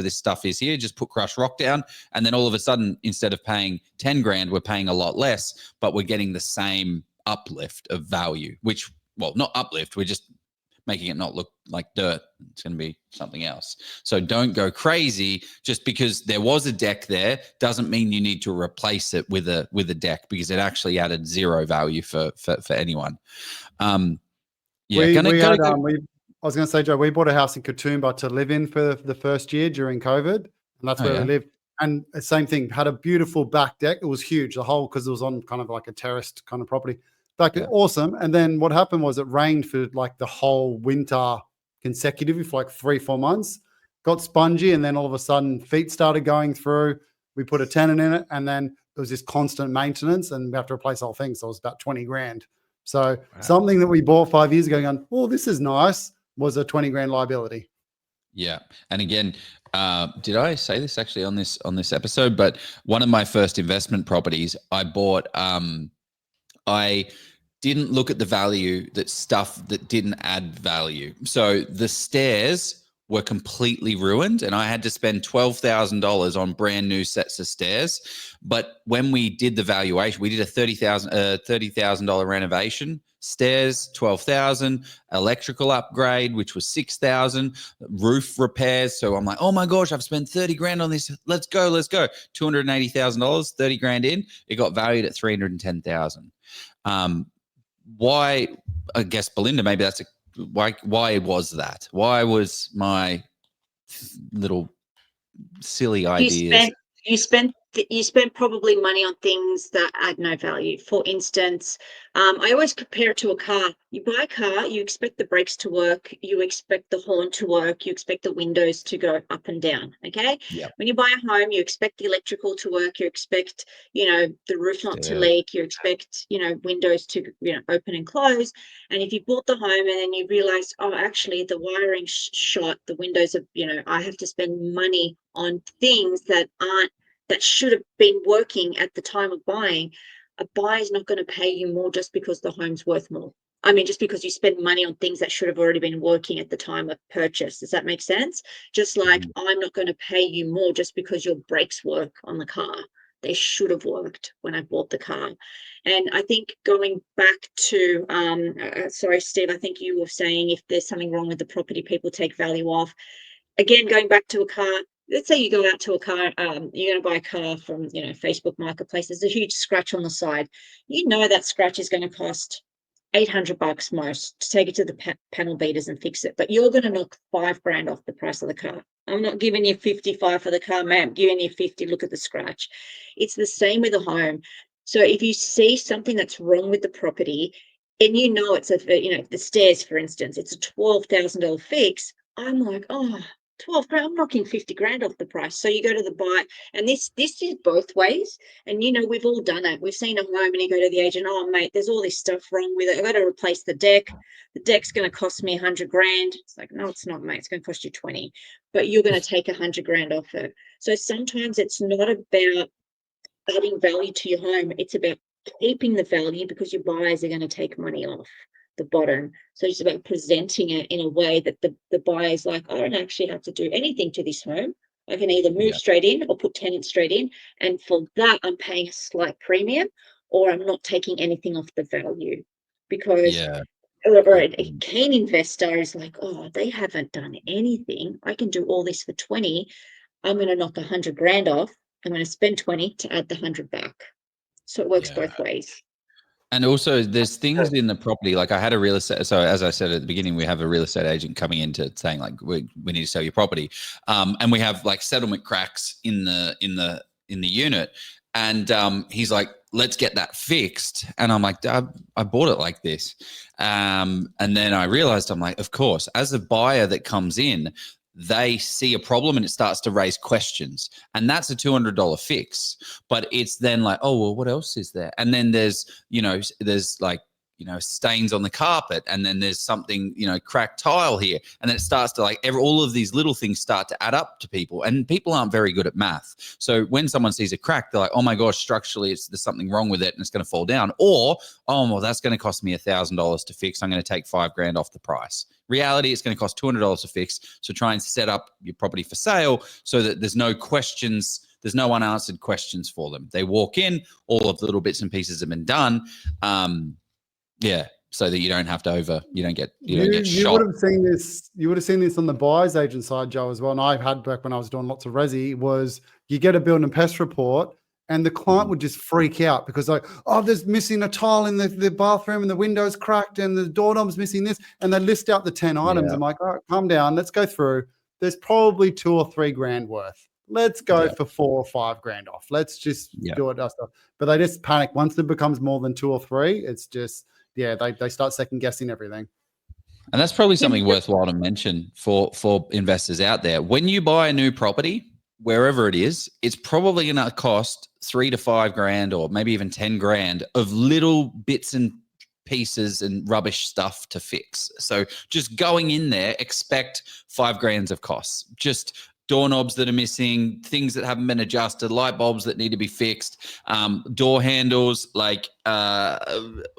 stuff is here, just put crushed rock down. And then all of a sudden, instead of paying 10 grand, we're paying a lot less, but we're getting the same uplift of value, which well, not uplift. We're just making it not look like dirt. It's going to be something else. So don't go crazy just because there was a deck there doesn't mean you need to replace it with a deck, because it actually added zero value for anyone. I was going to say, Joe, we bought a house in Katoomba to live in for the first year during COVID, and that's where we lived. And the same thing, had a beautiful back deck. It was huge, the whole, because it was on kind of like a terraced kind of property. Awesome. And then what happened was it rained for like the whole winter consecutively for like 3-4 months, got spongy, and then all of a sudden feet started going through. We put a tenant in it, and then there was this constant maintenance, and we have to replace the whole thing. So it was about 20 grand. So something that we bought 5 years ago going, oh, this is nice, was a 20 grand liability. Yeah. And again, did I say this actually on this episode? But one of my first investment properties I bought, I didn't look at the value, that stuff that didn't add value. So the stairs were completely ruined, and I had to spend $12,000 on brand new sets of stairs. But when we did the valuation, we did a $30,000 renovation. Stairs, $12,000, electrical upgrade, which was $6,000, roof repairs. So I'm like, oh my gosh, I've spent 30 grand on this. Let's go. $280,000, 30 grand in. It got valued at 310,000. Why? I guess Belinda, maybe that's why was that? Why was my little silly ideas? You spent probably money on things that add no value. For instance, I always compare it to a car. You buy a car, you expect the brakes to work, you expect the horn to work, you expect the windows to go up and down. Okay. Yep. When you buy a home, you expect the electrical to work, you expect, the roof not to leak, you expect, windows to, open and close. And if you bought the home and then you realize, oh, actually the wiring shot, the windows are, I have to spend money on things that should have been working at the time of buying, a buyer is not going to pay you more just because the home's worth more. I mean, just because you spend money on things that should have already been working at the time of purchase. Does that make sense? Just like I'm not going to pay you more just because your brakes work on the car. They should have worked when I bought the car. And I think going back to, sorry, Steve, I think you were saying if there's something wrong with the property, people take value off. Again, going back to a car, let's say you go out to a car, you're going to buy a car from, Facebook Marketplace. There's a huge scratch on the side. That scratch is going to cost $800 most to take it to the panel beaters and fix it. But you're going to knock $5 grand off the price of the car. I'm not giving you 55 for the car, ma'am. I'm giving you 50. Look at the scratch. It's the same with a home. So if you see something that's wrong with the property, and it's the stairs, for instance, it's a $12,000 fix. I'm like, oh, 12 grand, I'm knocking 50 grand off the price. So you go to the buy, and this is both ways. And we've all done it. We've seen a home and you go to the agent, oh mate, there's all this stuff wrong with it. I've got to replace the deck. The deck's going to cost me 100 grand. It's like, no, it's not, mate. It's going to cost you 20, but you're going to take 100 grand off it. So sometimes it's not about adding value to your home. It's about keeping the value, because your buyers are going to take money off the bottom. So it's about presenting it in a way that the buyer's like, I don't actually have to do anything to this home. I can either move straight in or put tenants straight in. And for that, I'm paying a slight premium, or I'm not taking anything off the value. Because or a keen investor is like, oh, they haven't done anything. I can do all this for 20. I'm going to knock 100 grand off. I'm going to spend 20 to add the 100 back. So it works both ways. And also there's things in the property, like I had a real estate. So as I said at the beginning, we have a real estate agent coming into saying like, we need to sell your property. And we have like settlement cracks in the unit. And he's like, let's get that fixed. And I'm like, I bought it like this. And then I realized, I'm like, of course, as a buyer that comes in, they see a problem and it starts to raise questions, and that's a $200 fix. But it's then like, oh, well, what else is there? And then there's like, stains on the carpet, and then there's something, cracked tile here. And then it starts to like, all of these little things start to add up to people, and people aren't very good at math. So when someone sees a crack, they're like, oh my gosh, structurally there's something wrong with it and it's going to fall down. Or, oh, well, that's going to cost me $1,000 to fix. I'm going to take $5 grand off the price. Reality, it's going to cost $200 to fix. So try and set up your property for sale so that there's no questions. There's no unanswered questions for them. They walk in, all of the little bits and pieces have been done. so that you don't have to you don't get You shot. would have seen this. You would have seen this on the buyer's agent side, Joe, as well. And I've had back when I was doing lots of resi. Was you get a build and pest report, and the client would just freak out because like, oh, there's missing a tile in the bathroom, and the window's cracked, and the doorknob's missing this, and they list out the 10 items. Yeah. I'm like, all right, calm down. Let's go through. There's probably 2 or 3 grand worth. Let's go for 4 or 5 grand off. Let's just do it ourselves. But they just panic once it becomes more than 2 or 3. It's just they start second guessing everything. And that's probably something worthwhile to mention for investors out there. When you buy a new property, wherever it is, it's probably going to cost 3 to 5 grand, or maybe even 10 grand of little bits and pieces and rubbish stuff to fix. So just going in there, expect 5 grand of costs. Just doorknobs that are missing, things that haven't been adjusted, light bulbs that need to be fixed, door handles, like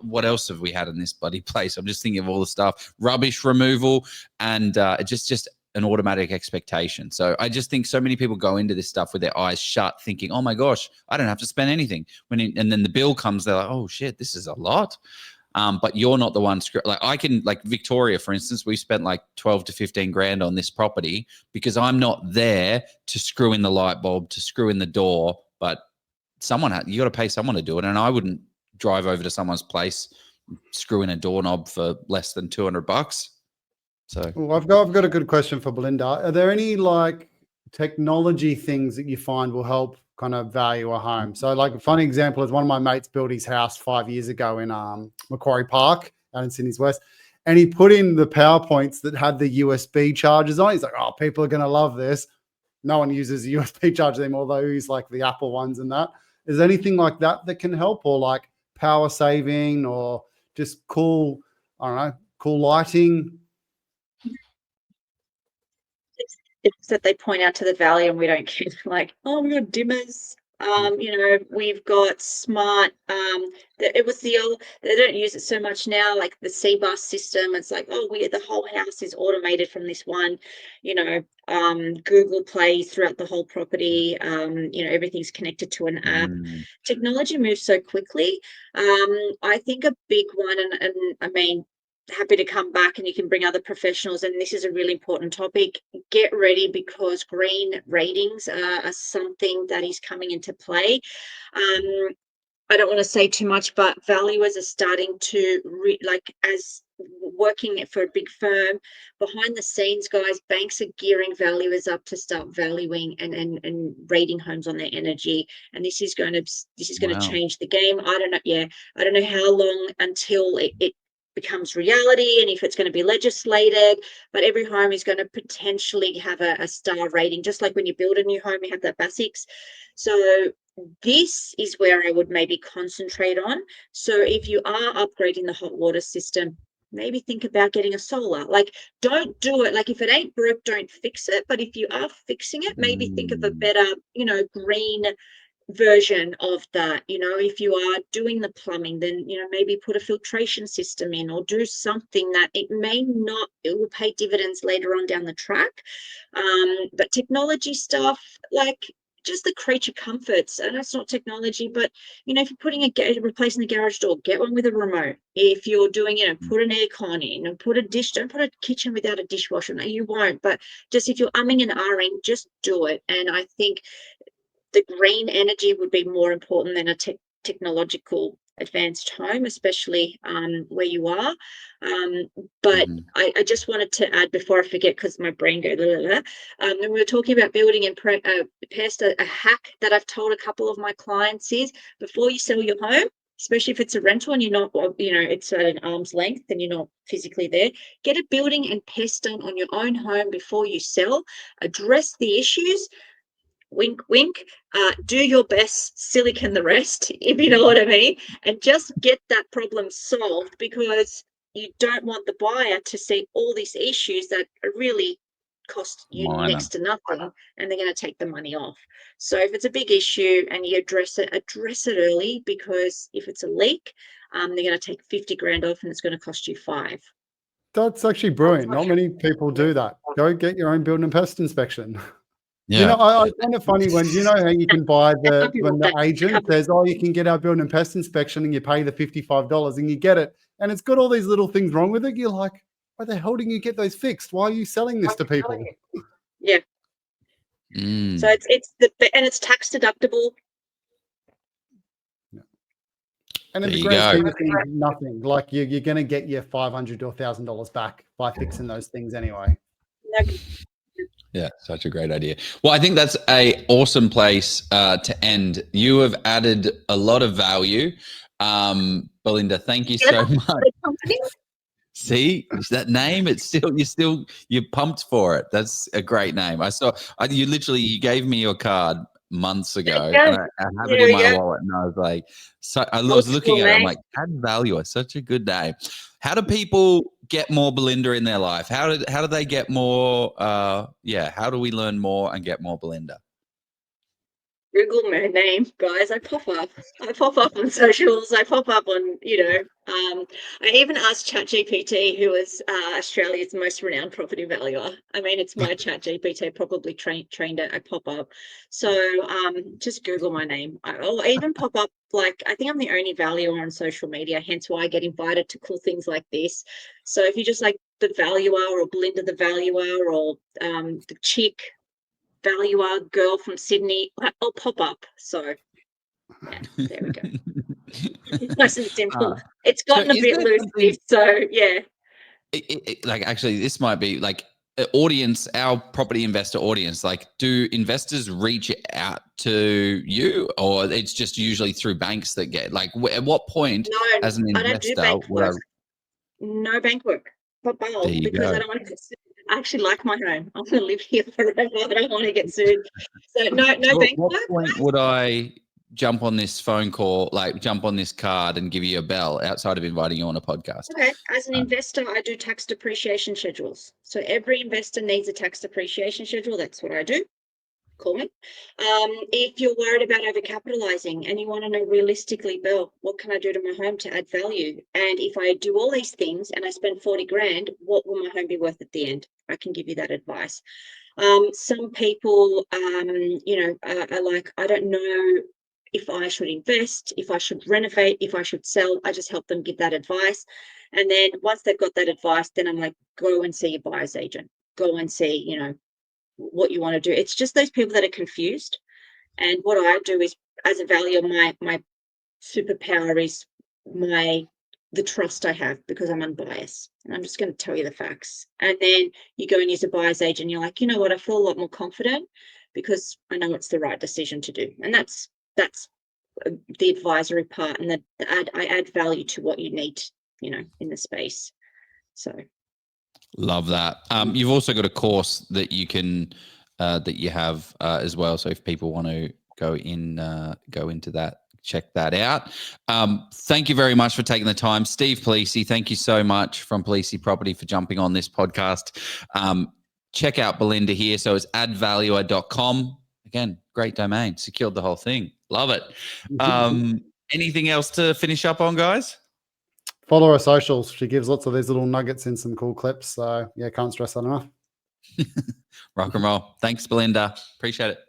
what else have we had in this bloody place? I'm just thinking of all the stuff, rubbish removal, and just an automatic expectation. So I just think so many people go into this stuff with their eyes shut thinking, oh my gosh, I don't have to spend anything. And then the bill comes, they're like, oh shit, this is a lot. But you're not the one. Like Victoria, for instance, we spent like 12 to 15 grand on this property because I'm not there to screw in the light bulb, to screw in the door, but you got to pay someone to do it. And I wouldn't drive over to someone's place, screw in a doorknob for less than $200. So well, I've got a good question for Belinda. Are there any like technology things that you find will help kind of value a home? So like a funny example is one of my mates built his house 5 years ago in Macquarie Park out in Sydney's West, and he put in the PowerPoints that had the USB chargers on. He's like, oh, people are going to love this. No one uses a USB charger anymore, although he's like the Apple ones and that. Is there anything like that that can help, or like power saving, or just cool lighting? It's that they point out to the value and we don't care. Like, oh, we've got dimmers. We've got smart. It was the old. They don't use it so much now. Like the C-bus system. It's like, oh, the whole house is automated from this one. Google Play throughout the whole property. Everything's connected to an app. Technology moves so quickly. I think a big one, and I mean, happy to come back and you can bring other professionals, and this is a really important topic. Get ready, because green ratings are something that is coming into play. I don't want to say too much, but valuers are starting to as working for a big firm behind the scenes, guys, banks are gearing valuers up to start valuing and rating homes on their energy, and this is going to change the game. I don't know how long until it becomes reality and if it's going to be legislated, but every home is going to potentially have a star rating, just like when you build a new home you have that basics. So this is where I would maybe concentrate on. So if you are upgrading the hot water system, maybe think about getting a solar. Like, don't do it, like if it ain't broke, don't fix it. But if you are fixing it, maybe think of a better green version of that. If you are doing the plumbing, then maybe put a filtration system in, or do something that it will pay dividends later on down the track. But technology stuff, like just the creature comforts, and that's not technology, but if you're replacing the garage door, get one with a remote. If you're doing put an aircon in, and don't put a kitchen without a dishwasher. No, you won't, but just if you're umming and ahhing, just do it. And I think the green energy would be more important than a technological advanced home, especially where you are. But I just wanted to add before I forget, because my brain goes, when we were talking about building and pest, a hack that I've told a couple of my clients is, before you sell your home, especially if it's a rental and you're not, it's at an arm's length and you're not physically there, get a building and pest done on your own home before you sell. Address the issues. Wink, wink. Do your best, silicon the rest, if you know what I mean, and just get that problem solved, because you don't want the buyer to see all these issues that really cost you next to nothing, and they're going to take the money off. So if it's a big issue and you address it early, because if it's a leak, they're going to take 50 grand off and it's going to cost you 5. That's actually brilliant. Not many people do that. Go get your own building and pest inspection. You know, I find it funny when you know how you can buy when the agent says, "Oh, you can get our building and pest inspection," and you pay the $55 and you get it, and it's got all these little things wrong with it. You're like, "Why the hell didn't you get those fixed? Why are you selling this to people?" Yeah. So it's tax deductible. And in the grand scheme of things, nothing. Like you're going to get your $500 to $1,000 back by fixing those things anyway. Yeah, such a great idea. Well, I think that's a awesome place to end. You have added a lot of value. Belinda, thank you so much. See that name? You're pumped for it. That's a great name. You gave me your card months ago, and I have it in my wallet, and I was like, I was looking at it. I'm like, Add Value, such a good name. How do people get more Belinda in their life? How do they get more? How do we learn more and get more Belinda? Google my name, guys. I pop up on socials. I pop up on, I even asked ChatGPT, who is Australia's most renowned property valuer. I mean, it's my ChatGPT probably trained it. I pop up. So just Google my name. I'll even pop up, like, I think I'm the only valuer on social media, hence why I get invited to cool things like this. So if you just like the valuer or Belinda the valuer or the chick valuer girl from Sydney, I'll pop up. So there we go. It's nice and simple. It's gotten a bit loose, so yeah. Like, actually, this might be like audience, our property investor audience. Like, do investors reach out to you, or it's just usually through banks that get? Like, at what point, as an investor, I don't do bank work. No bank work, because I don't want to get sued. I actually like my home. I'm going to live here forever. I don't want to get sued. So no bank work. At what point would I jump on this phone call, like jump on this card and give you a bell outside of inviting you on a podcast? Okay. As an investor, I do tax depreciation schedules. So every investor needs a tax depreciation schedule. That's what I do. Call me. If you're worried about overcapitalizing and you want to know realistically, Belle, what can I do to my home to add value? And if I do all these things and I spend 40 grand, what will my home be worth at the end? I can give you that advice. Some people, are like, I don't know if I should invest, if I should renovate, if I should sell. I just help them give that advice. And then once they've got that advice, then I'm like, go and see your buyer's agent. Go and see, what you want to do. It's just those people that are confused. And what I do is, as a valuer, my superpower is the trust I have, because I'm unbiased, and I'm just going to tell you the facts. And then you go and use a buyer's agent, you're like, you know what, I feel a lot more confident because I know it's the right decision to do. And that's the advisory part, and I add value to what you need, in the space. So love that. You've also got a course that you can that you have as well. So if people want to go into that, check that out. Thank you very much for taking the time, Steve Polisi. Thank you so much from Polisi Property for jumping on this podcast. Check out Belinda here. So it's advaluer.com. Again, great domain. Secured the whole thing. Love it. Anything else to finish up on, guys? Follow her socials. She gives lots of these little nuggets in some cool clips. So yeah, can't stress that enough. Rock and roll. Thanks, Belinda. Appreciate it.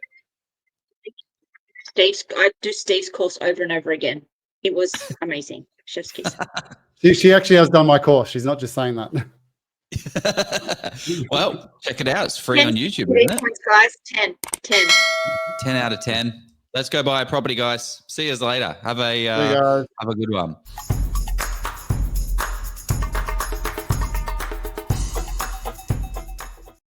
I do Steve's course over and over again. It was amazing. Chef's kiss. She actually has done my course. She's not just saying that. Well, check it out. It's free on YouTube, isn't it? Points, guys. 10 out of 10. Let's go buy a property, guys. See you later. Have a good one.